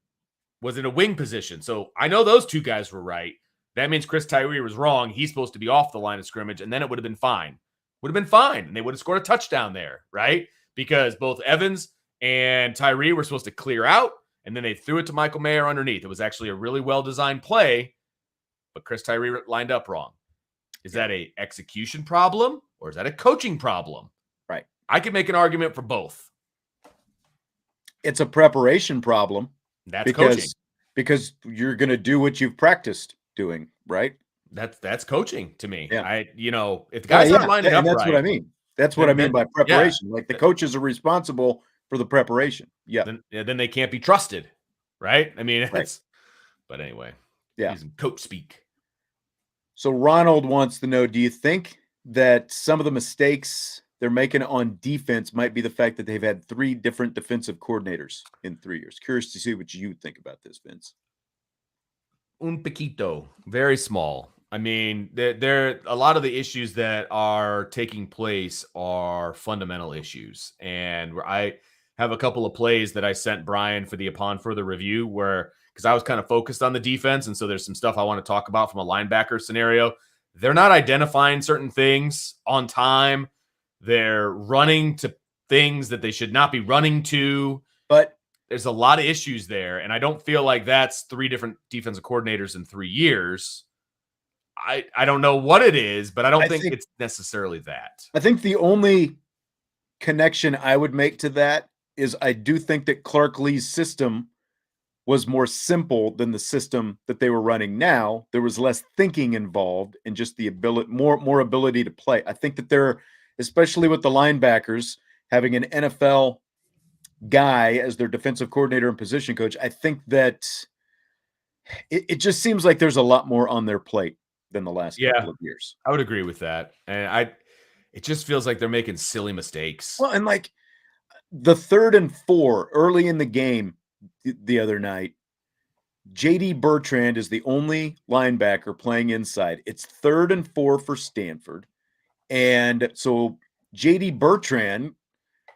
was in a wing position. So I know those 2 guys were right. That means Chris Tyree was wrong. He's supposed to be off the line of scrimmage, and then it would have been fine. Would have been fine, and they would have scored a touchdown there, right? Because both Evans and Tyree were supposed to clear out, and then they threw it to Michael Mayer underneath. It was actually a really well-designed play, but Chris Tyree lined up wrong. Is that a execution problem, or is that a coaching problem? Right. I could make an argument for both. It's a preparation problem. That's coaching. Because you're going to do what you've practiced doing, right? That's coaching to me. Yeah. If the guys aren't lining up and that's right, what I mean. That's what I mean by preparation. Yeah. Like the coaches are responsible for the preparation. Yeah. Then they can't be trusted, right? I mean, Right. But anyway, yeah. Using coach speak. So Ronald wants to know, do you think that some of the mistakes they're making on defense might be the fact that they've had 3 different defensive coordinators in 3 years? Curious to see what you think about this, Vince. Un poquito, very small. I mean, there a lot of the issues that are taking place are fundamental issues, and I have a couple of plays that I sent Brian for the upon further review because I was kind of focused on the defense, and so there's some stuff I want to talk about from a linebacker scenario. They're not identifying certain things on time. They're running to things that they should not be running to. But there's a lot of issues there, and I don't feel like that's 3 different defensive coordinators in 3 years. I don't know what it is, but I don't think it's necessarily that. I think the only connection I would make to that is I do think that Clark Lee's system was more simple than the system that they were running now. There was less thinking involved and just the ability, more ability to play. I think that they're, especially with the linebackers, having an NFL guy as their defensive coordinator and position coach, I think that it just seems like there's a lot more on their plate than the last couple of years. I would agree with that. And it just feels like they're making silly mistakes. Well, and like the 3rd and 4 early in the game the other night, JD Bertrand is the only linebacker playing inside. It's 3rd and 4 for Stanford. And so JD Bertrand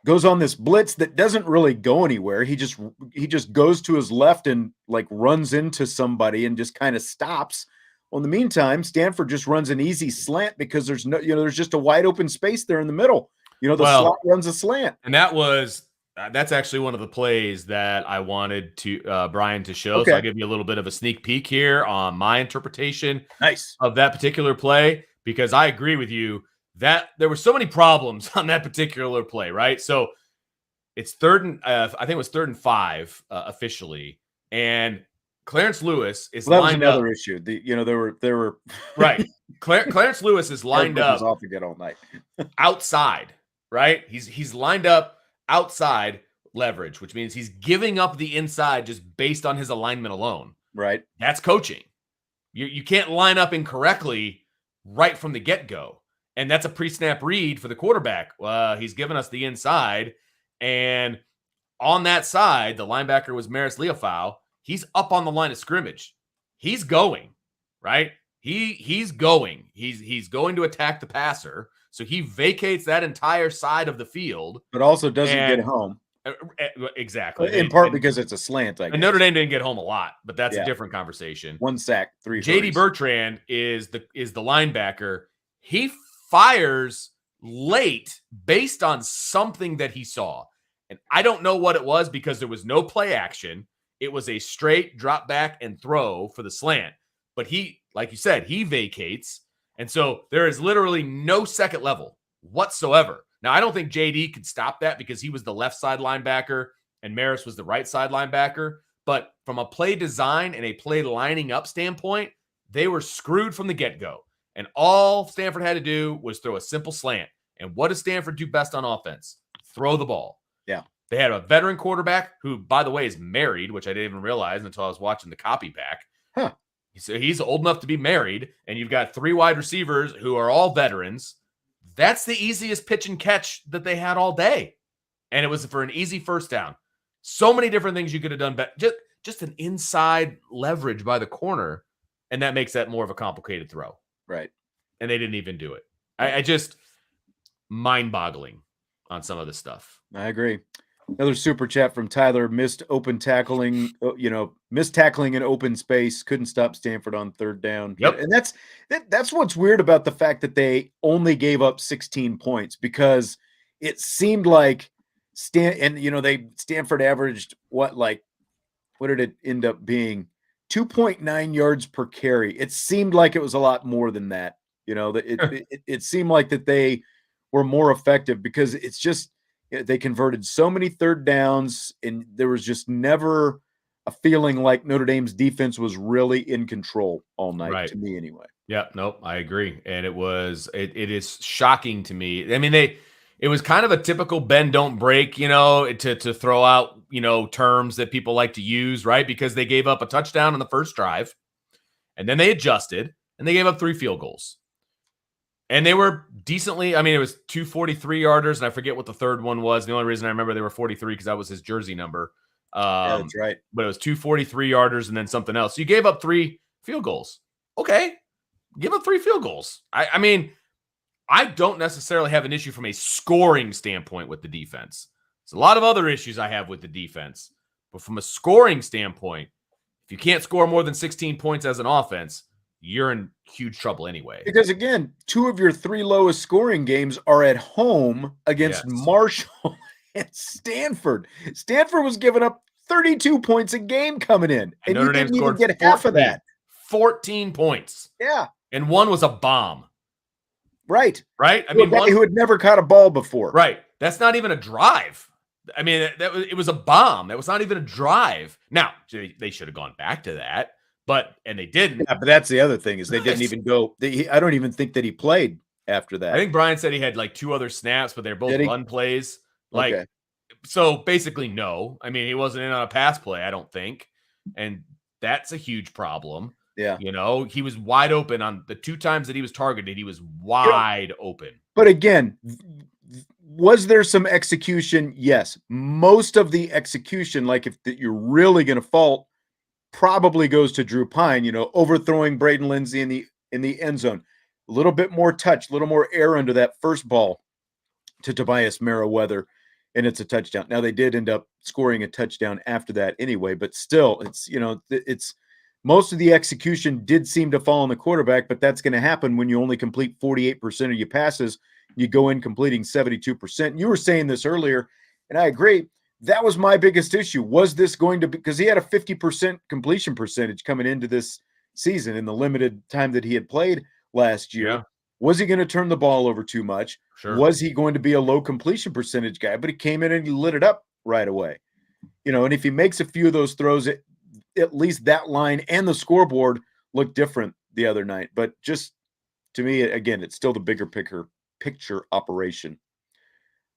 goes on this blitz that doesn't really go anywhere. He just goes to his left and like runs into somebody and just kind of stops. Well, in the meantime, Stanford just runs an easy slant because there's there's just a wide open space there in the middle. The slot runs a slant. And that's actually one of the plays that I wanted to Brian to show. Okay. So I'll give you a little bit of a sneak peek here on my interpretation of that particular play, because I agree with you that there were so many problems on that particular play, right? So it's I think it was 3rd and 5 officially, and Clarence Lewis is that was lined another up. issue. There were right. Clarence Lewis is lined up off again all night. outside, right? He's lined up outside leverage, which means he's giving up the inside just based on his alignment alone. Right. That's coaching. You can't line up incorrectly right from the get-go. And that's a pre-snap read for the quarterback. He's given us the inside. And on that side, the linebacker was Maris Leofau. He's up on the line of scrimmage. He's going, right? He's going. He's going to attack the passer. So he vacates that entire side of the field. But also doesn't get home. Exactly. In part because it's a slant, I guess. And Notre Dame didn't get home a lot, but that's a different conversation. 1 sack, 3 JD Bertrand is the linebacker. He fires late based on something that he saw. And I don't know what it was because there was no play action. It was a straight drop back and throw for the slant. But he, like you said, he vacates. And so there is literally no second level whatsoever. Now, I don't think JD could stop that because he was the left side linebacker and Maris was the right side linebacker. But from a play design and a play lining up standpoint, they were screwed from the get-go. And all Stanford had to do was throw a simple slant. And what does Stanford do best on offense? Throw the ball. Yeah. They had a veteran quarterback who, by the way, is married, which I didn't even realize until I was watching the copy back. Huh. So he's old enough to be married, and you've got 3 wide receivers who are all veterans. That's the easiest pitch and catch that they had all day. And it was for an easy first down. So many different things you could have done better. Just an inside leverage by the corner, and that makes that more of a complicated throw. Right. And they didn't even do it. I just mind-boggling on some of this stuff. I agree. Another super chat from Tyler. Missed tackling in open space. Couldn't stop Stanford on 3rd down. Yep. And that's what's weird about the fact that they only gave up 16 points, because it seemed like Stanford averaged what did it end up being? 2.9 yards per carry. It seemed like it was a lot more than that. It seemed like that they were more effective, because it's just they converted so many third downs, and there was just never a feeling like Notre Dame's defense was really in control all night, Right. to me anyway. Yeah, nope, I agree. And it is shocking to me. I mean, it was kind of a typical bend don't break, to throw out, terms that people like to use, right? Because they gave up a touchdown on the first drive, and then they adjusted and they gave up 3 field goals. And they were decently, I mean, it was 2 43-yarders, and I forget what the third one was. The only reason I remember they were 43 because that was his jersey number. Yeah, that's right. But it was 2 43-yarders and then something else. So you gave up 3 field goals. Okay. Give up 3 field goals. I mean, I don't necessarily have an issue from a scoring standpoint with the defense. There's a lot of other issues I have with the defense. But from a scoring standpoint, if you can't score more than 16 points as an offense, you're in huge trouble anyway. Because again, 2 of your 3 lowest scoring games are at home against Marshall and Stanford. Stanford was giving up 32 points a game coming in, and Notre you Dame didn't even scored get half of that. 14 points. Yeah. And one was a bomb. Right. Right? I mean, who had never caught a ball before. Right. That's not even a drive. I mean, it was a bomb. That was not even a drive. Now, they should have gone back to that, and they didn't. Yeah, but that's the other thing, is they didn't even go. I don't even think that he played after that. I think Brian said he had like 2 other snaps, but they're both run plays. Okay. So basically, no. I mean, he wasn't in on a pass play, I don't think. And that's a huge problem. Yeah. He was wide open on the 2 times that he was targeted. He was wide open. But again, was there some execution? Yes. Most of the execution, like if you're really going to fault, probably goes to Drew Pine, overthrowing Braden Lindsey in the end zone. A little bit more touch, a little more air under that first ball to Tobias Merriweather, and it's a touchdown. Now, they did end up scoring a touchdown after that anyway, but still, it's most of the execution did seem to fall on the quarterback, but that's going to happen when you only complete 48% of your passes. You go in completing 72%. You were saying this earlier, and I agree. That was my biggest issue. Was this going to be, because he had a 50% completion percentage coming into this season in the limited time that he had played last year. Yeah. Was he going to turn the ball over too much? Sure. Was he going to be a low completion percentage guy? But he came in and he lit it up right away. And if he makes a few of those throws, at least that line and the scoreboard looked different the other night. But just to me, again, it's still the bigger picture operation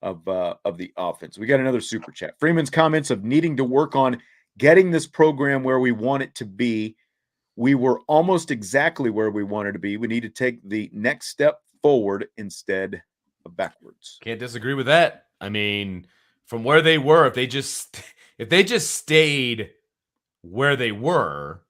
of the offense. We got another super chat. Freeman's comments of needing to work on getting this program where we want it to be. We were almost exactly where we wanted to be. We need to take the next step forward instead of backwards. Can't disagree with that. I mean, from where they were, if they just stayed where they were,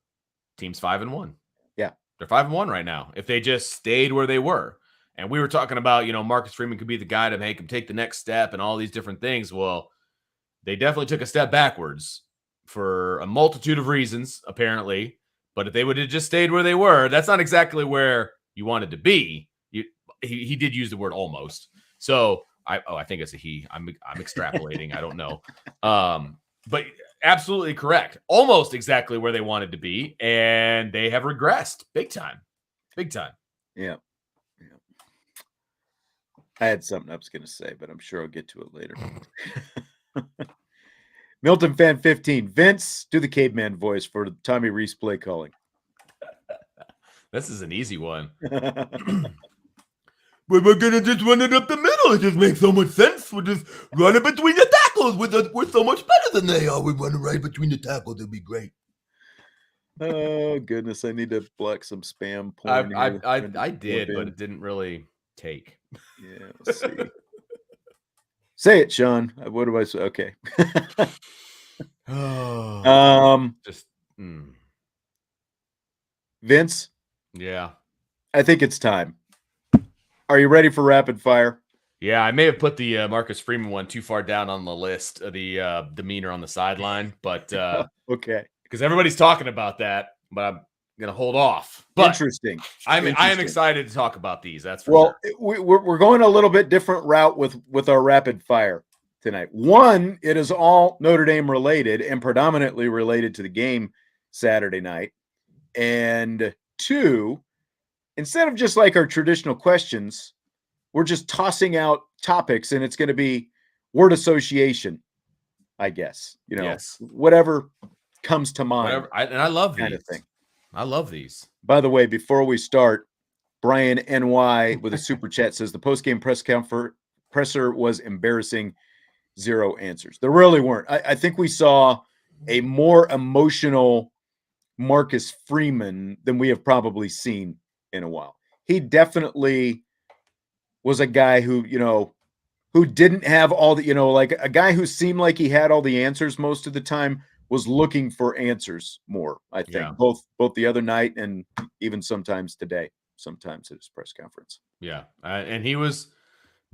team's 5-1. Yeah. They're 5-1 right now. If they just stayed where they were. And we were talking about, Marcus Freeman could be the guy to make him take the next step and all these different things. Well, they definitely took a step backwards for a multitude of reasons, apparently. But if they would have just stayed where they were, that's not exactly where you wanted to be. He did use the word almost. So I think it's a he. I'm extrapolating. I don't know. But absolutely correct. Almost exactly where they wanted to be. And they have regressed big time. Big time. Yeah. I had something I was going to say, but I'm sure I'll get to it later. Milton Fan 15. Vince, do the caveman voice for Tommy Reese play calling. This is an easy one. But we're going to just run it up the middle. It just makes so much sense. We'll just run it between the tackles. We're so much better than they are. We run it right between the tackles. It'll be great. Oh, goodness. I need to block some spam porn. I did, but it didn't really take. Yeah, let's see. Say it, Sean. What do I say? Okay. Vince? Yeah. I think it's time. Are you ready for rapid fire? Yeah, I may have put the Marcus Freeman one too far down on the list of the demeanor on the sideline, but okay. Because everybody's talking about that, but I'm going to hold off. But Interesting. I am excited to talk about these. That's for sure. We're going a little bit different route with our rapid fire tonight. One, it is all Notre Dame related and predominantly related to the game Saturday night. And 2, instead of just like our traditional questions, we're just tossing out topics, and it's going to be word association, I guess. Yes. Whatever comes to mind. Whatever. I love kind these. of thing. I love these. By the way, before we start, Brian NY with a super chat says the post-game presser was embarrassing. 0 answers. There really weren't. I think we saw a more emotional Marcus Freeman than we have probably seen in a while. He definitely was a guy who, who didn't have all the, like a guy who seemed like he had all the answers most of the time was looking for answers more, I think, both the other night and even sometimes today, sometimes at his press conference. Yeah. And he was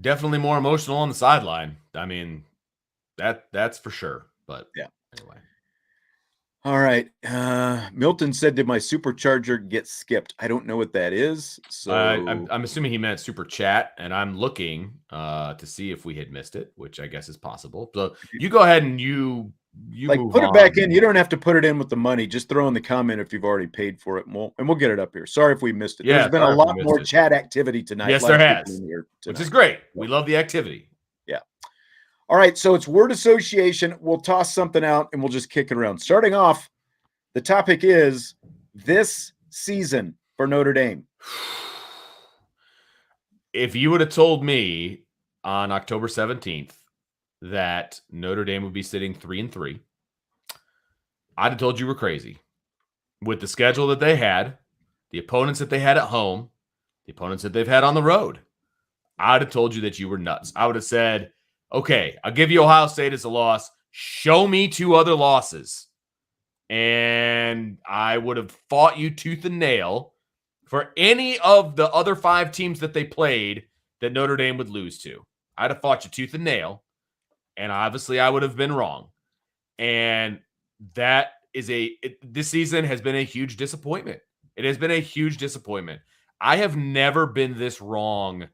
definitely more emotional on the sideline. I mean, that's for sure. But yeah. Anyway. All right. Milton said, did my supercharger get skipped? I don't know what that is. So I'm assuming he meant super chat, and I'm looking to see if we had missed it, which I guess is possible. So you go ahead and you like move put on. it back in. You don't have to put it in with the money. Just throw in the comment if you've already paid for it, and we'll get it up here. Sorry if we missed it. Yeah, there's been a lot more chat activity tonight. Yes, there has, which is great. We love the activity. Yeah. All right, so it's word association. We'll toss something out and we'll just kick it around. Starting off, the topic is this season for Notre Dame. If you would have told me on October 17th that Notre Dame would be sitting 3-3, I'd have told you were crazy. With the schedule that they had, the opponents that they had at home, the opponents that they've had on the road, I'd have told you that you were nuts. I would have said, okay, I'll give you Ohio State as a loss. Show me 2 other losses. And I would have fought you tooth and nail for any of the other 5 teams that they played that Notre Dame would lose to. I'd have fought you tooth and nail. And obviously I would have been wrong. And that is this season has been a huge disappointment. It has been a huge disappointment. I have never been this wrong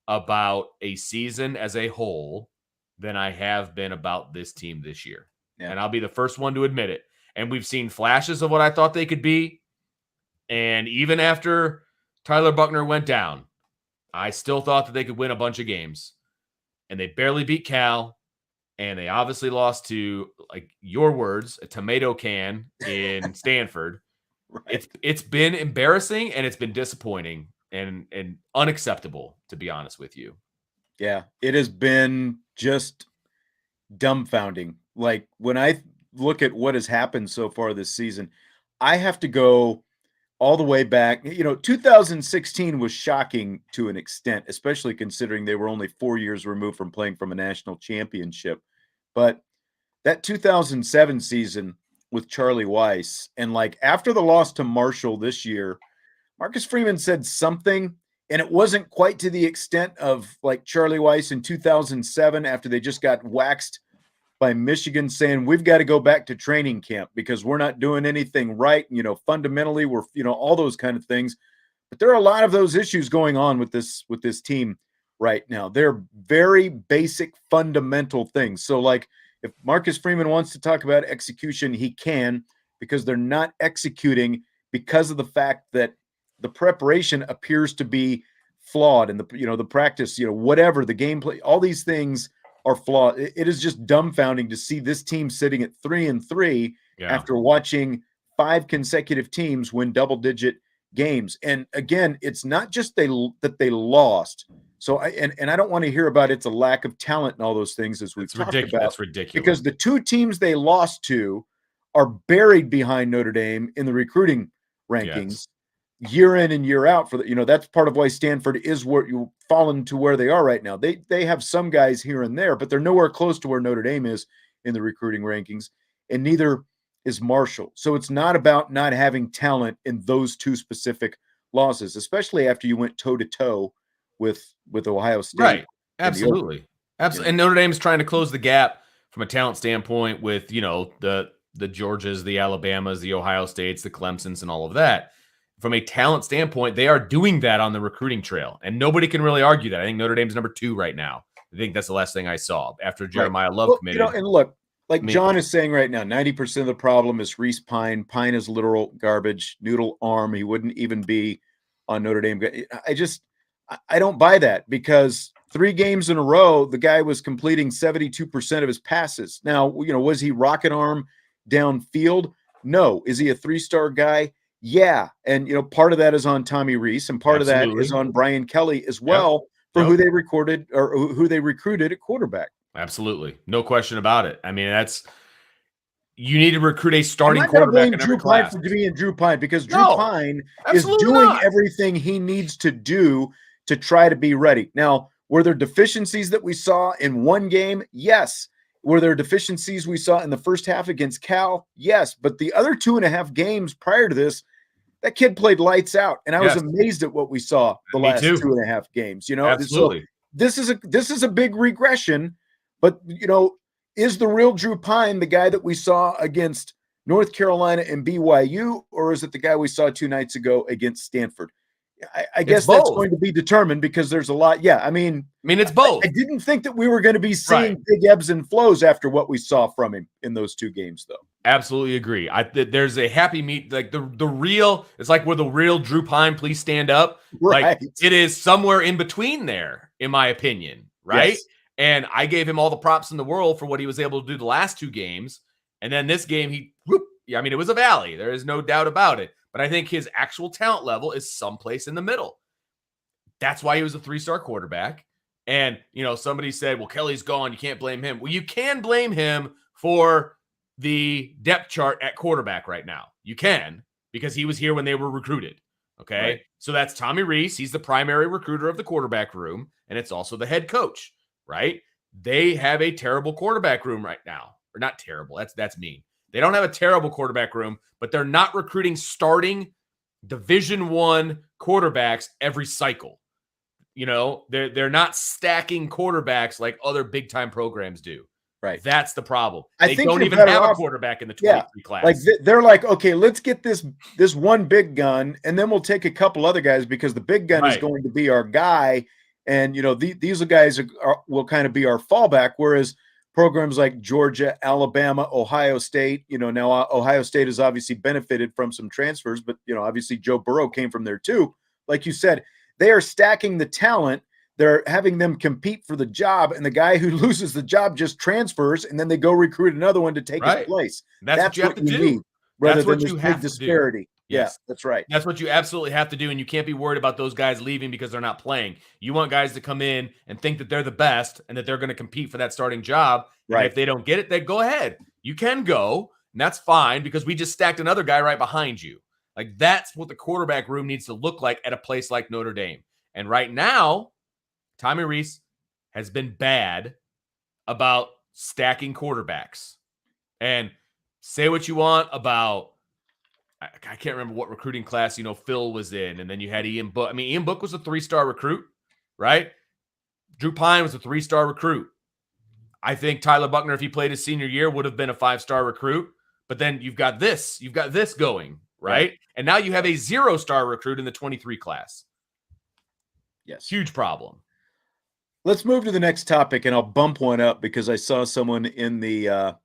about a season as a whole than I have been about this team this year. Yeah. And I'll be the first one to admit it. And we've seen flashes of what I thought they could be. And even after Tyler Buckner went down, I still thought that they could win a bunch of games. And they barely beat Cal. And they obviously lost to, like your words, a tomato can in Stanford. Right. It's been embarrassing and it's been disappointing and unacceptable, to be honest with you. Yeah, it has been just dumbfounding. Like when I look at what has happened so far this season, I have to go all the way back. 2016 was shocking to an extent, especially considering they were only 4 years removed from playing from a national championship. But that 2007 season with Charlie Weiss, and like after the loss to Marshall this year, Marcus Freeman said something, and it wasn't quite to the extent of like Charlie Weiss in 2007 after they just got waxed by Michigan, saying we've got to go back to training camp because we're not doing anything right. Fundamentally, we're, all those kind of things. But there are a lot of those issues going on with this team right now. They're very basic, fundamental things. So like if Marcus Freeman wants to talk about execution, he can, because they're not executing because of the fact that the preparation appears to be flawed, and the practice, whatever the gameplay, all these things are flawed. It is just dumbfounding to see this team sitting at 3-3 after watching 5 consecutive teams win double-digit games. And again, it's not just that they lost. So I don't want to hear about it's a lack of talent and all those things as we've talked about. That's ridiculous. Because the 2 teams they lost to are buried behind Notre Dame in the recruiting rankings year in and year out. For the, that's part of why Stanford is where you fallen to where they are right now. They have some guys here and there, but they're nowhere close to where Notre Dame is in the recruiting rankings, and neither is Marshall. So it's not about not having talent in those 2 specific losses, especially after you went toe to toe with Ohio State. Right. Absolutely. Absolutely. And Notre Dame's trying to close the gap from a talent standpoint with, the Georgias, the Alabamas, the Ohio States, the Clemsons, and all of that. From a talent standpoint, they are doing that on the recruiting trail, and nobody can really argue that. I think Notre Dame's number 2 right now. I think that's the last thing I saw after Jeremiah Love committed. And look, like John is saying right now, 90% of the problem is Reese Pine. Pine is literal garbage, noodle arm. He wouldn't even be on Notre Dame. I don't buy that because 3 games in a row, the guy was completing 72% of his passes. Now, was he rocket arm downfield? No. Is he a 3-star guy? Yeah. And, part of that is on Tommy Rees and part of that is Absolutely. on Brian Kelly as well for who they recorded or who they recruited at quarterback. Absolutely. No question about it. I mean, you need to recruit a I'm starting not going to quarterback blame in every Drew Pine class. for being Drew Pine because Drew No, Pine is absolutely doing not. everything he needs to do to try to be ready. Now, were there deficiencies that we saw in one game? Yes. Were there deficiencies we saw in the first half against Cal? Yes. But the other 2.5 games prior to this, that kid played lights out. And I was amazed at what we saw the Me last too. 2.5 games. So Absolutely. this is a big regression. But is the real Drew Pine the guy that we saw against North Carolina and BYU, or is it the guy we saw 2 nights ago against Stanford? I guess that's both. going to be determined because there's a lot. Yeah, I mean, it's both. I didn't think that we were going to be seeing big ebbs and flows after what we saw from him in those 2 games, though. Absolutely agree. There's a happy meet, like the real. It's like where the real Drew Pine, please stand up. Right. Like it is somewhere in between there, in my opinion. Right. Yes. And I gave him all the props in the world for what he was able to do the last 2 games, and then this game it was a valley. There is no doubt about it. But I think his actual talent level is someplace in the middle. That's why he was a 3-star quarterback. And, somebody said, well, Kelly's gone. You can't blame him. Well, you can blame him for the depth chart at quarterback right now. You can, because he was here when they were recruited. Okay. Right. So that's Tommy Rees. He's the primary recruiter of the quarterback room. And it's also the head coach, right? They have a terrible quarterback room right now. Or not terrible. That's mean. They don't have a terrible quarterback room, but they're not recruiting starting Division I quarterbacks every cycle. They're not stacking quarterbacks like other big time programs do. Right. That's the problem. They don't even have a quarterback in the 23 class. Like they're like, okay, let's get this one big gun, and then we'll take a couple other guys because the big gun is going to be our guy, and these guys will kind of be our fallback. Whereas programs like Georgia, Alabama, Ohio State, now Ohio State has obviously benefited from some transfers, but obviously Joe Burrow came from there too. Like you said, they are stacking the talent. They're having them compete for the job, and the guy who loses the job just transfers, and then they go recruit another one to take his place. That's what you have to do. Rather than this big disparity. Yes, that's right. That's what you absolutely have to do, and you can't be worried about those guys leaving because they're not playing. You want guys to come in and think that they're the best and that they're going to compete for that starting job. Right. And if they don't get it, then go ahead. You can go, and that's fine because we just stacked another guy right behind you. Like that's what the quarterback room needs to look like at a place like Notre Dame. And right now, Tommy Rees has been bad about stacking quarterbacks. And say what you want about, I can't remember what recruiting class, Phil was in. And then you had Ian Book. I mean, Ian Book was a 3-star recruit, right? Drew Pine was a 3-star recruit. I think Tyler Buckner, if he played his senior year, would have been a 5-star recruit. But then you've got this going, right? And now you have a 0-star recruit in the 23 class. Yes. Huge problem. Let's move to the next topic, and I'll bump one up because I saw someone in the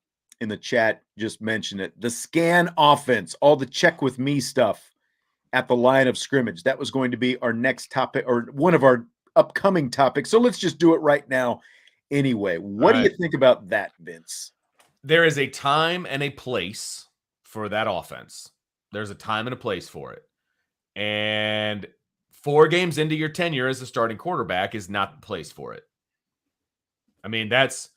chat just mention it. The scan offense, all the check with me stuff at the line of scrimmage. That was going to be our next topic or one of our upcoming topics. So let's just do it right now anyway. What do you think about that, Vince? There is a time and a place for that offense. There's a time and a place for it. And 4 games into your tenure as a starting quarterback is not the place for it. I mean, that's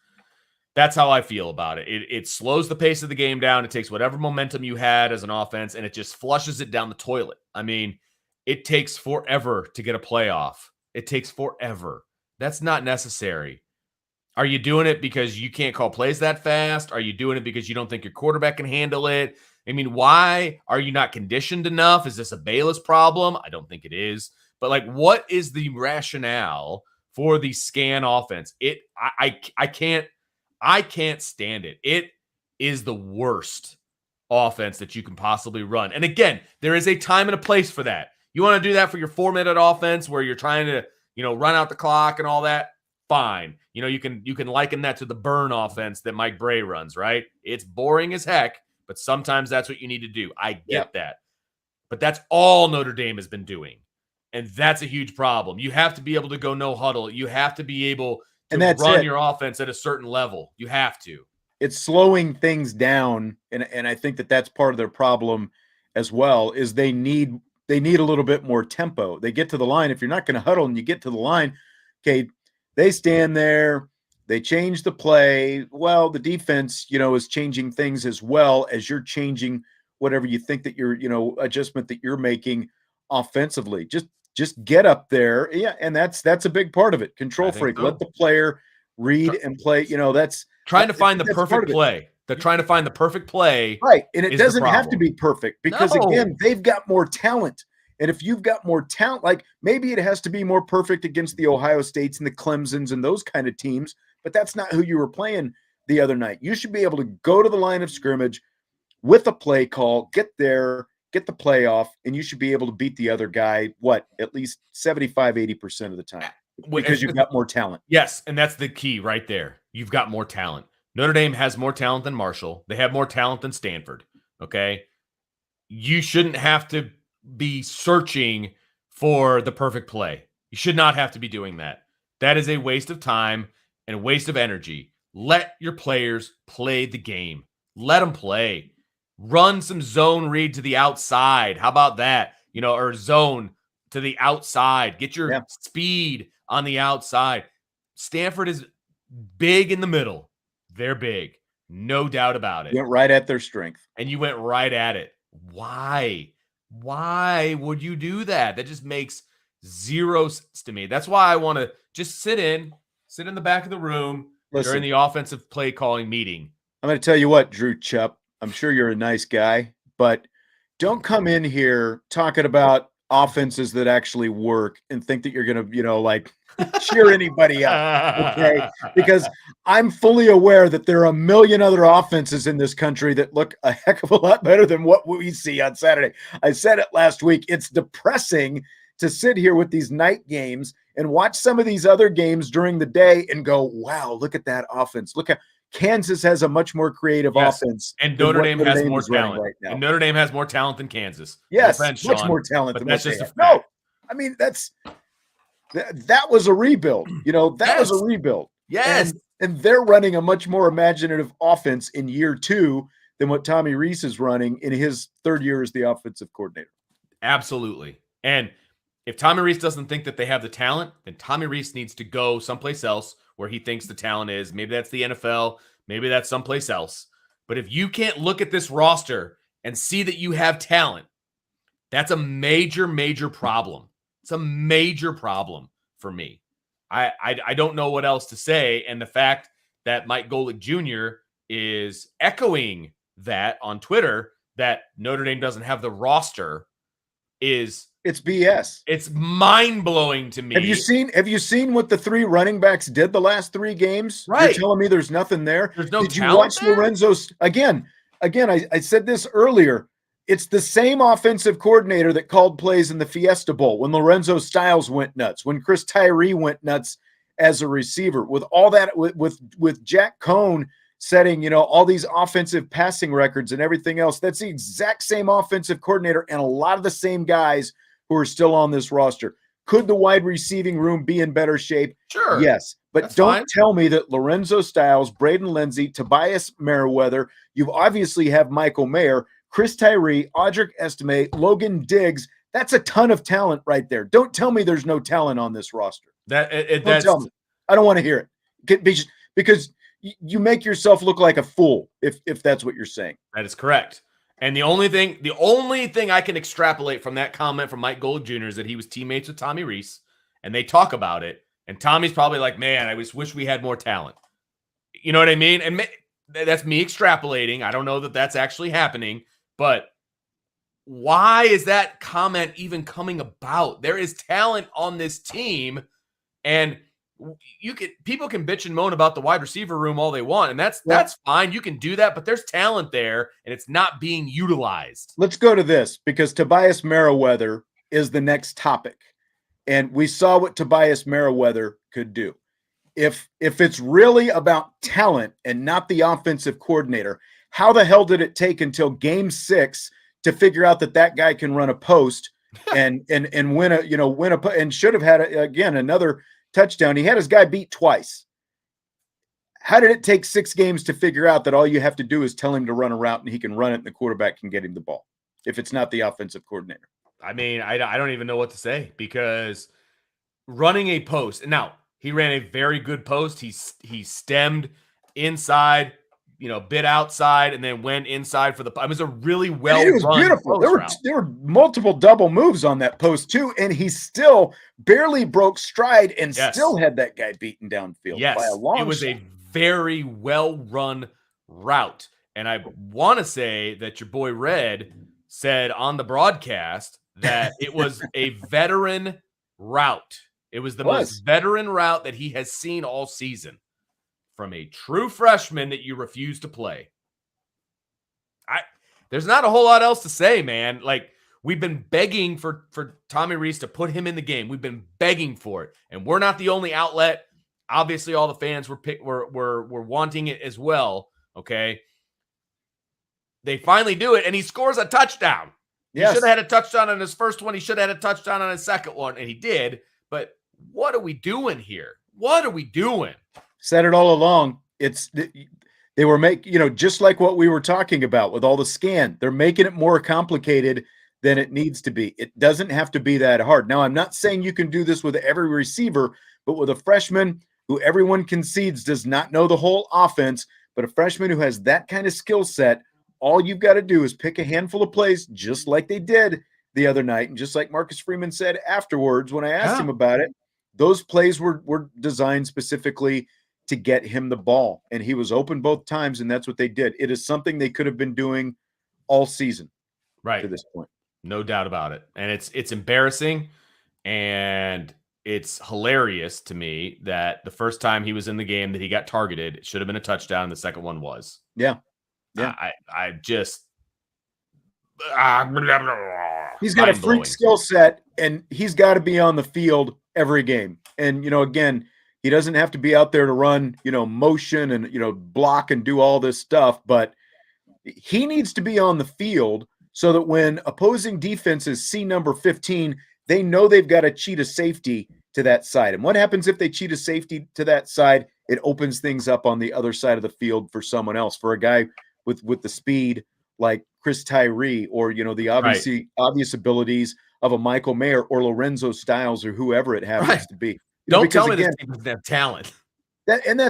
how I feel about it. It slows the pace of the game down. It takes whatever momentum you had as an offense, and it just flushes it down the toilet. I mean, it takes forever to get a playoff. It takes forever. That's not necessary. Are you doing it because you can't call plays that fast? Are you doing it because you don't think your quarterback can handle it? I mean, why are you not conditioned enough? Is this a Bayless problem? I don't think it is. But what is the rationale for the scan offense? I can't stand it. It is the worst offense that you can possibly run. And again, there is a time and a place for that. You want to do that for your 4-minute offense where you're trying to, run out the clock and all that? Fine. You can liken that to the burn offense that Mike Bray runs, right? It's boring as heck, but sometimes that's what you need to do. I get that. But that's all Notre Dame has been doing. And that's a huge problem. You have to be able to go no huddle. You have to be able to And that's run it. your offense at a certain level. You have to. It's slowing things down, and I think that's part of their problem as well. Is they need a little bit more tempo. They get to the line. If you're not going to huddle and you get to the line, okay, they stand there. They change the play. Well, the defense, is changing things as well as you're changing whatever you think that you're, adjustment that you're making offensively. Just get up there. Yeah, and that's a big part of it. Control freak. So. Let the player read and play. That's trying to find the perfect play. They're trying to find the perfect play. Right. And it doesn't have to be perfect because, again, they've got more talent. And if you've got more talent, like maybe it has to be more perfect against the Ohio States and the Clemsons and those kind of teams, but that's not who you were playing the other night. You should be able to go to the line of scrimmage with a play call, get there, get the play off, and you should be able to beat the other guy, at least 75, 80% of the time because you've got more talent. Yes, and that's the key right there. You've got more talent. Notre Dame has more talent than Marshall. They have more talent than Stanford, okay? You shouldn't have to be searching for the perfect play. You should not have to be doing that. That is a waste of time and a waste of energy. Let your players play the game. Let them play. Run some zone read to the outside. How about that? Or zone to the outside. Get your speed on the outside. Stanford is big in the middle. They're big. No doubt about it. Went right at their strength. And you went right at it. Why? Why would you do that? That just makes zero sense to me. That's why I want to just sit in the back of the room during the offensive play calling meeting. I'm going to tell you what, Drew Chupp, I'm sure you're a nice guy, but don't come in here talking about offenses that actually work and think that you're going to, cheer anybody up, okay? Because I'm fully aware that there are a million other offenses in this country that look a heck of a lot better than what we see on Saturday. I said it last week. It's depressing to sit here with these night games and watch some of these other games during the day and go, wow, look at that offense. Look at Kansas has a much more creative offense. And Notre Dame has more talent. Right now. And Notre Dame has more talent than Kansas. Yes, much more talent than what they have. No, I mean, that was a rebuild. That was a rebuild. Yes. And they're running a much more imaginative offense in year 2 than what Tommy Rees is running in his 3rd year as the offensive coordinator. Absolutely. And if Tommy Rees doesn't think that they have the talent, then Tommy Rees needs to go someplace else where he thinks the talent is. Maybe that's the NFL. Maybe that's someplace else. But if you can't look at this roster and see that you have talent, that's a major, major problem. It's a major problem for me. I don't know what else to say. And the fact that Mike Golick Jr. is echoing that on Twitter, that Notre Dame doesn't have the roster, it's BS. It's mind-blowing to me. Have you seen what the 3 running backs did the last 3 games? Right. You're telling me there's nothing there? There's no Did you talent watch there? Lorenzo's again, I said this earlier. It's the same offensive coordinator that called plays in the Fiesta Bowl when Lorenzo Styles went nuts, when Chris Tyree went nuts as a receiver, with all that, with Jack Cohn setting, all these offensive passing records and everything else. That's the exact same offensive coordinator and a lot of the same guys who are still on this roster. Could the wide receiving room be in better shape? Sure. Yes. But don't tell me that Lorenzo Styles, Braden Lindsey, Tobias Merriweather, you obviously have Michael Mayer, Chris Tyree, Audric Estime, Logan Diggs. That's a ton of talent right there. Don't tell me there's no talent on this roster. Don't tell me. I don't want to hear it. Because you make yourself look like a fool if that's what you're saying. That is correct. And the only thing I can extrapolate from that comment from Mike Golick Jr. is that he was teammates with Tommy Rees, and they talk about it. And Tommy's probably like, man, I just wish we had more talent. You know what I mean? And that's me extrapolating. I don't know that that's actually happening, but why is that comment even coming about? There is talent on this team, and people can bitch and moan about the wide receiver room all they want, and that's fine. You can do that, but there's talent there, and it's not being utilized. Let's go to this, because Tobias Merriweather is the next topic, and we saw what Tobias Merriweather could do. If it's really about talent and not the offensive coordinator, how the hell did it take until game 6 to figure out that guy can run a post and win and should have had again another touchdown. He had his guy beat twice. How did it take 6 games to figure out that all you have to do is tell him to run a route and he can run it and the quarterback can get him the ball if it's not the offensive coordinator? I mean, I don't even know what to say, because running a post, now he ran a very good post. He stemmed inside, bit outside, and then went inside for the. It was a really well run. It was beautiful. There were multiple double moves on that post too, and he still barely broke stride and still had that guy beaten downfield by a long shot. It was a very well run route, and I want to say that your boy Red said on the broadcast that it was a veteran route. It was the most veteran route that he has seen all season from a true freshman that you refuse to play. There's not a whole lot else to say, man. Like, we've been begging for Tommy Rees to put him in the game. We've been begging for it, and we're not the only outlet. Obviously, all the fans were wanting it as well. Okay, they finally do it, and he scores a touchdown. Yes. He should have had a touchdown on his first one. He should have had a touchdown on his second one, and he did. But what are we doing here? What are we doing? Said it all along. They were making, just like what we were talking about with all the scan. They're making it more complicated than it needs to be. It doesn't have to be that hard. Now, I'm not saying you can do this with every receiver, but with a freshman who everyone concedes does not know the whole offense, but a freshman who has that kind of skill set, all you've got to do is pick a handful of plays, just like they did the other night. And just like Marcus Freeman said afterwards when I asked him about it, those plays were designed specifically to get him the ball. And he was open both times, and that's what they did. It is something they could have been doing all season to this point. No doubt about it. And it's embarrassing, and it's hilarious to me that the first time he was in the game that he got targeted, it should have been a touchdown, and the second one was. Yeah. I just he's got a freak skill set, and he's got to be on the field every game. And again, he doesn't have to be out there to run, motion and block and do all this stuff, but he needs to be on the field so that when opposing defenses see number 15, they know they've got to cheat a safety to that side. And what happens if they cheat a safety to that side? It opens things up on the other side of the field for someone else, for a guy with the speed like Chris Tyree, or the obvious abilities of a Michael Mayer or Lorenzo Styles or whoever it happens to be. Don't tell me this team doesn't have talent. And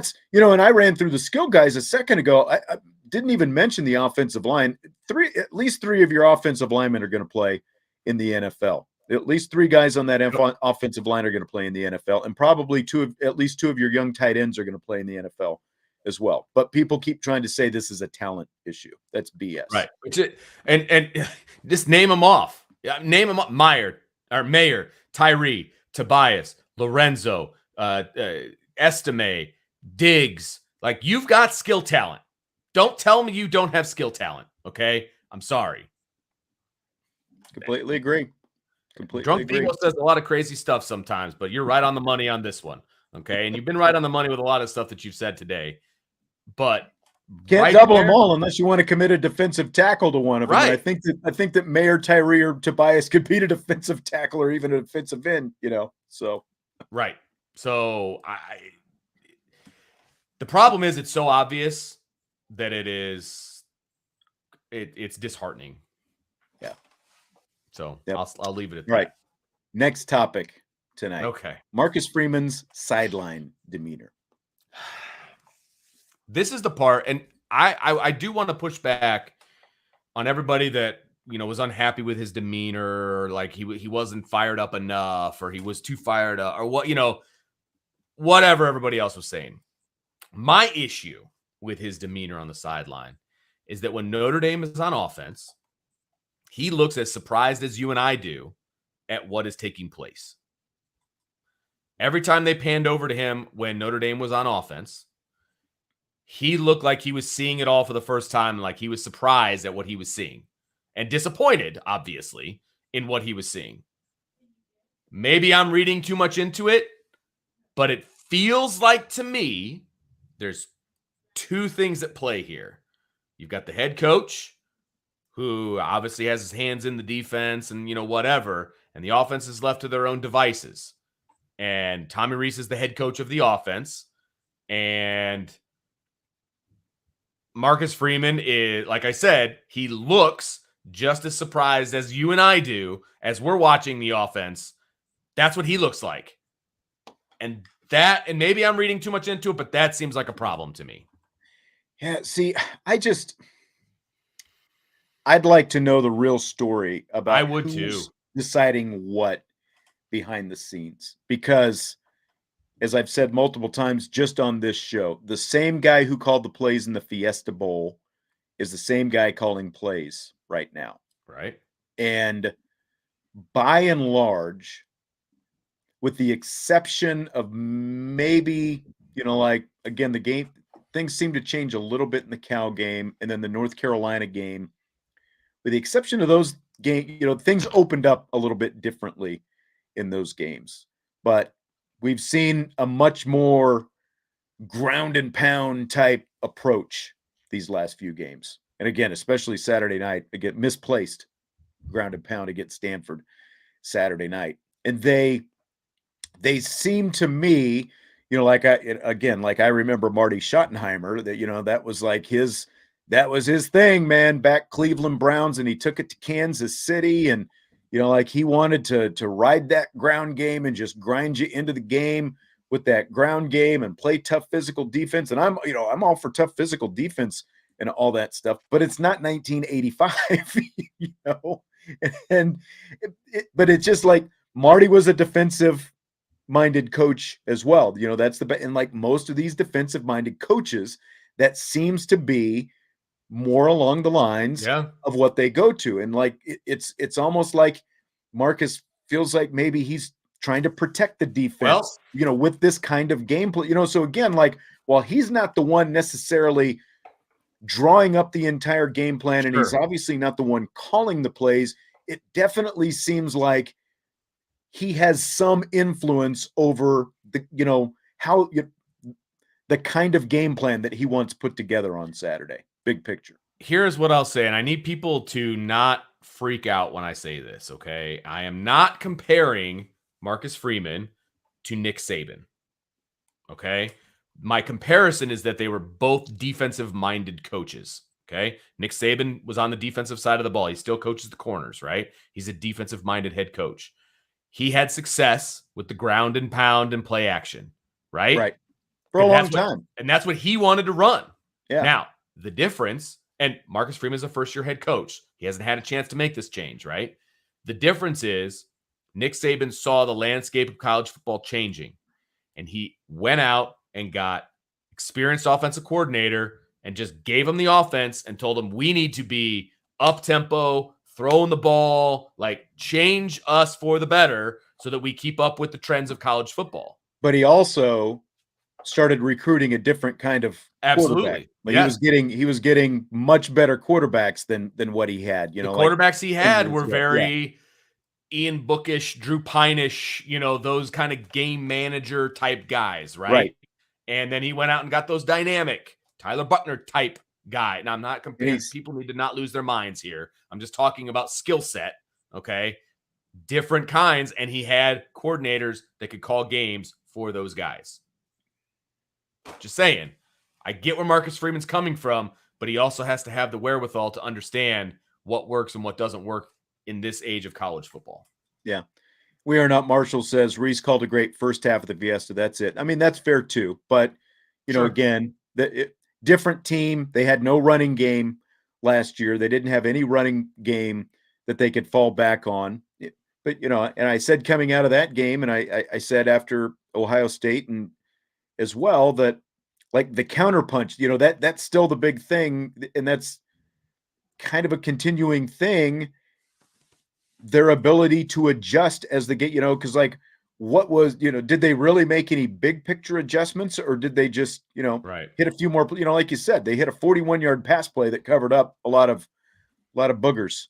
I ran through the skill guys a second ago. I didn't even mention the offensive line. At least three of your offensive linemen are going to play in the NFL. At least 3 guys on that offensive line are going to play in the NFL, and probably at least 2 of your young tight ends are going to play in the NFL as well. But people keep trying to say this is a talent issue. That's BS. Right. And just name them off. Name them up. Mayer, Tyree, Tobias, Lorenzo, Estime, Diggs. Like, you've got skill talent. Don't tell me you don't have skill talent. Okay. I'm sorry. Completely agree. Drunk Beagle says a lot of crazy stuff sometimes, but you're right on the money on this one. Okay. And you've been right on the money with a lot of stuff that you've said today, but can't double them all unless you want to commit a defensive tackle to one of them. Right. I think that Mayer, Tyree, or Tobias could beat a defensive tackle or even a defensive end, so. Right. So the problem is it's so obvious that it's disheartening. Yeah. So I'll leave it at that. Right. Next topic tonight. Okay. Marcus Freeman's sideline demeanor. This is the part, and I do want to push back on everybody that was unhappy with his demeanor, or like he wasn't fired up enough, or he was too fired up, or whatever everybody else was saying. My issue with his demeanor on the sideline is that when Notre Dame is on offense, he looks as surprised as you and I do at what is taking place. Every time they panned over to him when Notre Dame was on offense, he looked like he was seeing it all for the first time, like he was surprised at what he was seeing and disappointed, obviously, in what he was seeing. Maybe I'm reading too much into it, but it feels like to me there's 2 things at play here. You've got the head coach who obviously has his hands in the defense and, whatever, and the offense is left to their own devices. And Tommy Rees is the head coach of the offense. And Marcus Freeman is, like I said, he looks just as surprised as you and I do as we're watching the offense. That's what he looks like. And maybe I'm reading too much into it, but that seems like a problem to me. Yeah, see, I'd like to know the real story about I would who's too. deciding what behind the scenes, because as I've said multiple times just on this show, the same guy who called the plays in the Fiesta Bowl is the same guy calling plays right now. Right. And by and large, with the exception of maybe, again, the game, things seem to change a little bit in the Cal game and then the North Carolina game. With the exception of those games, things opened up a little bit differently in those games. But we've seen a much more ground and pound type approach these last few games. And again, especially Saturday night, again, misplaced ground and pound against Stanford Saturday night. And they seem to me, like I remember Marty Schottenheimer, that, that was his thing, man, back Cleveland Browns, and he took it to Kansas City, and he wanted to ride that ground game and just grind you into the game with that ground game and play tough physical defense. And I'm all for tough physical defense and all that stuff, but it's not 1985, but it's just like Marty was a defensive minded coach as well. That's and like most of these defensive minded coaches, that seems to be more along the lines of what they go to. And like, it's almost like Marcus feels like maybe he's trying to protect the defense, with this kind of gameplay, so again, like, while he's not the one necessarily drawing up the entire game plan, and he's obviously not the one calling the plays, it definitely seems like he has some influence over the, the kind of game plan that he wants put together on Saturday. Big picture. Here's what I'll say, and I need people to not freak out when I say this, okay? I am not comparing Marcus Freeman to Nick Saban, okay? My comparison is that they were both defensive-minded coaches, okay? Nick Saban was on the defensive side of the ball. He still coaches the corners, right? He's a defensive-minded head coach. He had success with the ground and pound and play action, right? Right. For a long time. And that's what he wanted to run. Yeah. Now, the difference, and Marcus Freeman is a first-year head coach. He hasn't had a chance to make this change, right? The difference is Nick Saban saw the landscape of college football changing, and he went out and got experienced offensive coordinator and just gave him the offense and told him, we need to be up-tempo, throwing the ball, like change us for the better so that we keep up with the trends of college football. But he also started recruiting a different kind of quarterback. Like he was getting much better quarterbacks than what he had. The quarterbacks he had were very Ian Bookish, Drew Pine-ish, those kind of game manager type guys, right? And then he went out and got those dynamic Tyler Buckner type guy. And I'm not comparing. People need to not lose their minds here. I'm just talking about skill set, okay? Different kinds, and he had coordinators that could call games for those guys. Just saying. I get where Marcus Freeman's coming from, but he also has to have the wherewithal to understand what works and what doesn't work in this age of college football. Yeah. We Are Not Marshall says Reese called a great first half of the Fiesta. That's it. I mean, that's fair too. But, again, different team. They had no running game last year. They didn't have any running game that they could fall back on. But, and I said coming out of that game, and I said after Ohio State and as well, that like the counterpunch, that's still the big thing. And that's kind of a continuing thing. Their ability to adjust as they get, because like what was, did they really make any big picture adjustments, or did they just, hit a few more, like you said, they hit a 41-yard pass play that covered up a lot of boogers,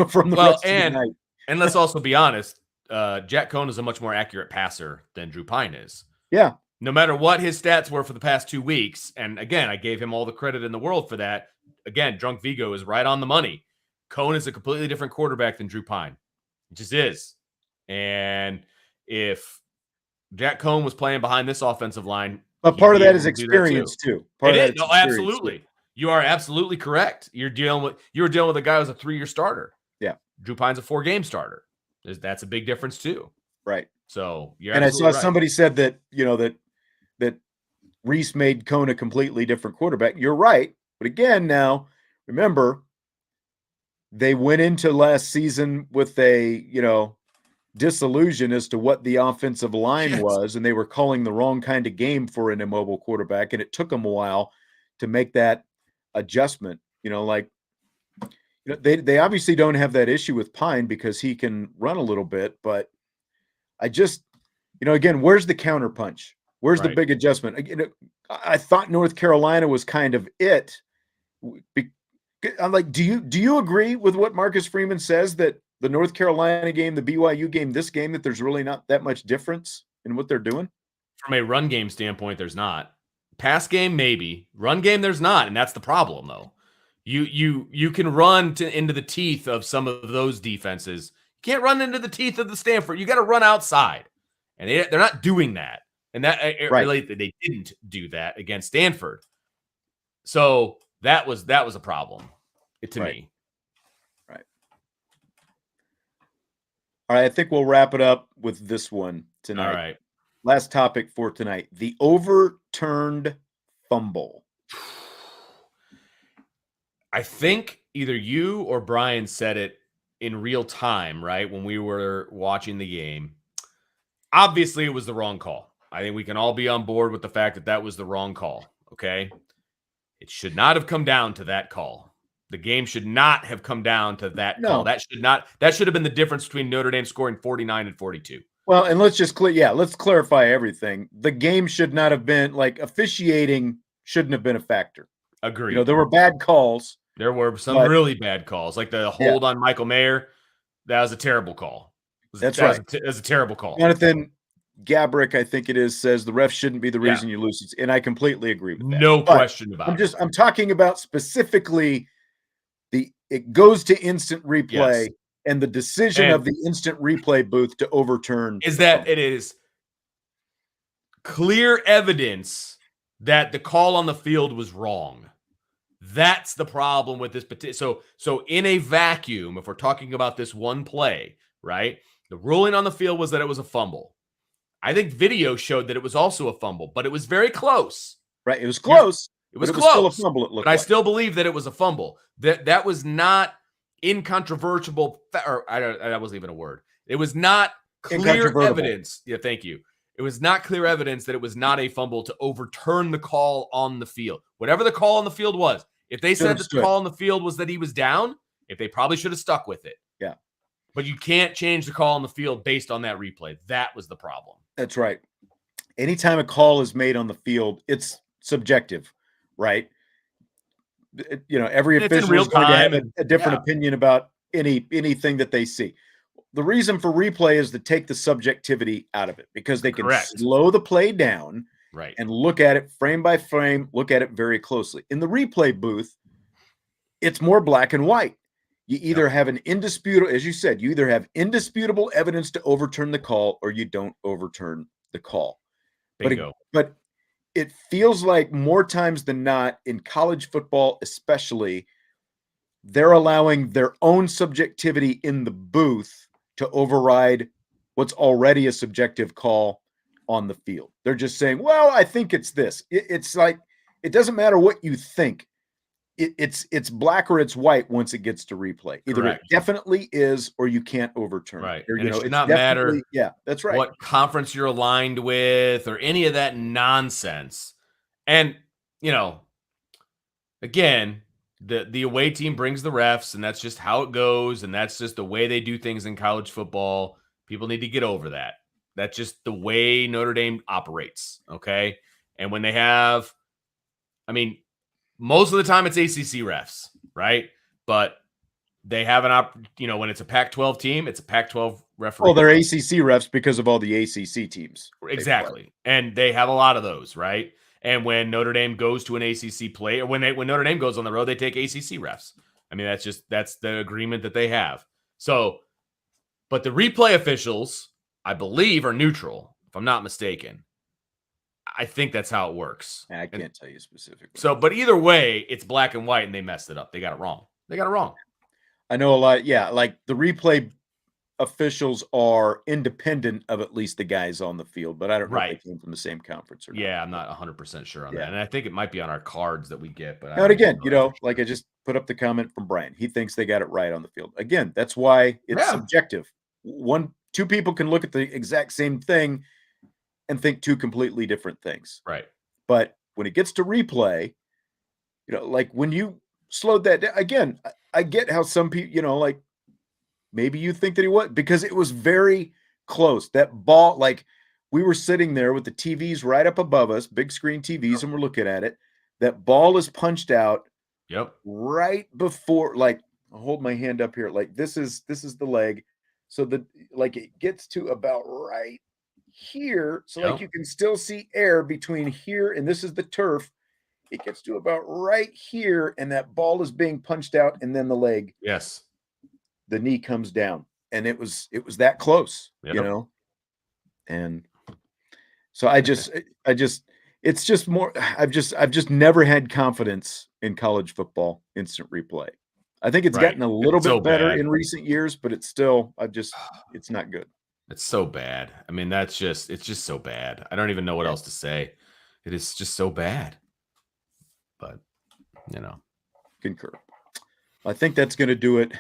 from the rest of the night. And let's also be honest, Jack Cohn is a much more accurate passer than Drew Pine is. Yeah. No matter what his stats were for the past 2 weeks, and again, I gave him all the credit in the world for that. Again, Drunk Vigo is right on the money. Cohn is a completely different quarterback than Drew Pine. It just is. And if Jack Cohn was playing behind this offensive line, But part of that is experience too. Part of that is absolutely. You are absolutely correct. You were dealing with a guy who's a 3-year starter. Yeah. Drew Pine's a 4-game starter. That's a big difference too. Right. So and I saw somebody said that, that Reese made Cohn a completely different quarterback. You're right. But again, now remember, they went into last season with a, disillusion as to what the offensive line was, and they were calling the wrong kind of game for an immobile quarterback, and it took them a while to make that adjustment. They obviously don't have that issue with Pine because he can run a little bit, but I just, again, where's the counterpunch? Where's the big adjustment? I thought North Carolina was kind of it. I'm like, do you agree with what Marcus Freeman says, that the North Carolina game, the BYU game, this game, that there's really not that much difference in what they're doing? From a run game standpoint, there's not. Pass game, maybe. Run game, there's not, and that's the problem, though. You can run into the teeth of some of those defenses. You can't run into the teeth of the Stanford. You got to run outside, and they're not doing that. And that really, they didn't do that against Stanford. So that was a problem to me. Right. All right. I think we'll wrap it up with this one tonight. All right. Last topic for tonight: the overturned fumble. I think either you or Brian said it in real time, right? When we were watching the game. Obviously, it was the wrong call. I think we can all be on board with the fact that that was the wrong call. Okay. It should not have come down to that call. The game should not have come down to that call. That should have been the difference between Notre Dame scoring 49 and 42. Well, and let's clarify everything. The game should not have been, officiating shouldn't have been a factor. Agreed. There were bad calls. There were some really bad calls, like the hold on Michael Mayer. That was a terrible call. That's right. That was a terrible call. Jonathan Gabrick, I think it is, says the ref shouldn't be the reason you lose. And I completely agree with that. No question about it. I'm talking about specifically it goes to instant replay and the decision of the instant replay booth to overturn. Is that it is clear evidence that the call on the field was wrong. That's the problem with this particular. So in a vacuum, if we're talking about this one play, right? The ruling on the field was that it was a fumble. I think video showed that it was also a fumble, but it was very close. Right. It was close. It was close. Still a fumble, it looked but I still believe that it was a fumble. That was not incontrovertible, or that wasn't even a word. It was not clear evidence. Yeah, thank you. It was not clear evidence that it was not a fumble to overturn the call on the field. Whatever the call on the field was, if they said that the call on the field was that he was down, if they probably should have stuck with it. Yeah. But you can't change the call on the field based on that replay. That was the problem. That's right. Anytime a call is made on the field, it's subjective, right? Every official is going to have a different opinion about anything that they see. The reason for replay is to take the subjectivity out of it, because they can slow the play down and look at it frame by frame, look at it very closely. In the replay booth, it's more black and white. You either have an indisputable, as you said, you either have indisputable evidence to overturn the call or you don't overturn the call. Bingo. But it feels like more times than not in college football, especially, they're allowing their own subjectivity in the booth to override what's already a subjective call on the field. They're just saying, well, I think it's this. It's like, it doesn't matter what you think. It's black or it's white once it gets to replay. Either it definitely is or you can't overturn it. Or, and it should not matter that's right. what conference you're aligned with or any of that nonsense. And, again, the away team brings the refs, and that's just how it goes, and that's just the way they do things in college football. People need to get over that. That's just the way Notre Dame operates, okay? And when they have, most of the time it's ACC refs, right? But they have when it's a Pac-12 team, it's a Pac-12 referee. Well, they're ACC refs because of all the ACC teams. Exactly. And they have a lot of those, right? And when Notre Dame goes to an ACC play, or when Notre Dame goes on the road, they take ACC refs. I mean, that's the agreement that they have. So, but the replay officials, I believe, are neutral, if I'm not mistaken. I think that's how it works. I can't tell you specifically. So, but either way, it's black and white, and they messed it up. They got it wrong. I know a lot. Yeah, like the replay officials are independent of at least the guys on the field, but I don't know if they came from the same conference or not. Yeah, I'm not 100% sure on that. And I think it might be on our cards that we get. But and again, like I just put up the comment from Brian. He thinks they got it right on the field. Again, that's why it's subjective. Two people can look at the exact same thing and think two completely different things. Right. But when it gets to replay, like when you slowed that down, again, I get how some people, like maybe you think that he was, because it was very close. That ball, like we were sitting there with the TVs right up above us, big screen TVs, and we're looking at it. That ball is punched out. Yep. Right before, like, I'll hold my hand up here. Like this is the leg. So it gets to about right here. So like you can still see air between here and this is the turf. It gets to about right here, and that ball is being punched out, and then the leg. Yes. The knee comes down, and it was that close, and so it's just more. I've just never had confidence in college football instant replay. I think it's gotten a little bit better in recent years, but it's still, it's not good. It's so bad. I mean, it's just so bad. I don't even know what else to say. It is just so bad. But, concur. I think that's going to do it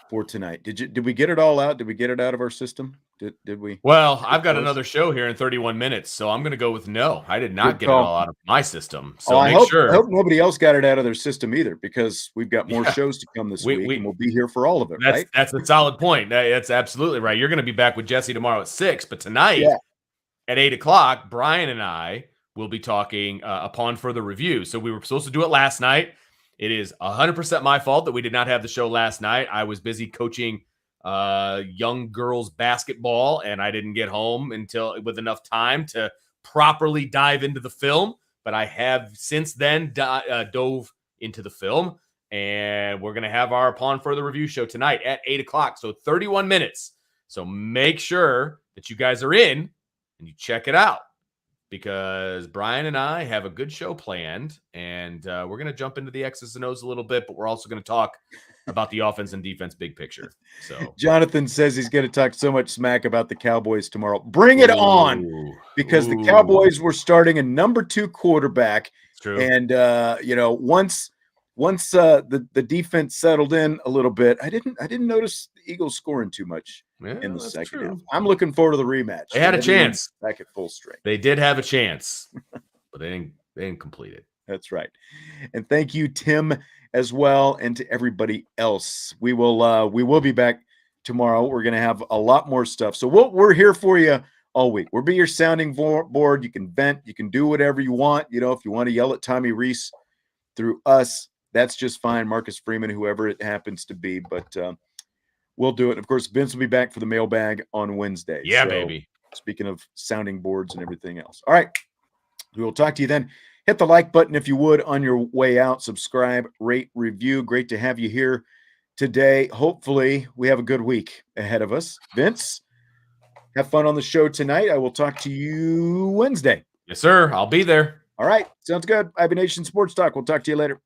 for tonight. Did we get it all out? Did we get it out of our system? Did we? Well, I've got another show here in 31 minutes, so I'm going to go with no. I did not get it all out of my system. So I hope nobody else got it out of their system either, because we've got more shows to come this week, and we'll be here for all of it. Right? That's a solid point. That's absolutely right. You're going to be back with Jesse tomorrow at 6, but tonight at 8:00, Brian and I will be talking upon further review. So we were supposed to do it last night. It is 100% my fault that we did not have the show last night. I was busy coaching young girls basketball, and I didn't get home with enough time to properly dive into the film. But I have since then dove into the film, and we're going to have our Upon Further Review show tonight at 8:00. So 31 minutes. So make sure that you guys are in and you check it out, because Brian and I have a good show planned, and we're going to jump into the X's and O's a little bit, but we're also going to talk about the offense and defense big picture. So Jonathan says he's going to talk so much smack about the Cowboys tomorrow. Bring it on, because the Cowboys were starting a number 2 quarterback. True. And, once the defense settled in a little bit, I didn't notice the Eagles scoring too much in the second half. I'm looking forward to the rematch. They had a chance back at full strength. They did have a chance, but they didn't complete it. That's right. And thank you, Tim, as well, and to everybody else. We will be back tomorrow. We're going to have a lot more stuff. So we're here for you all week. We'll be your sounding board. You can vent. You can do whatever you want. If you want to yell at Tommy Reese through us, that's just fine. Marcus Freeman, whoever it happens to be, but we'll do it. Of course, Vince will be back for the mailbag on Wednesday. Yeah, baby. Speaking of sounding boards and everything else. All right. We will talk to you then. Hit the like button if you would on your way out. Subscribe, rate, review. Great to have you here today. Hopefully, we have a good week ahead of us. Vince, have fun on the show tonight. I will talk to you Wednesday. Yes, sir. I'll be there. All right. Sounds good. IB Nation Sports Talk. We'll talk to you later.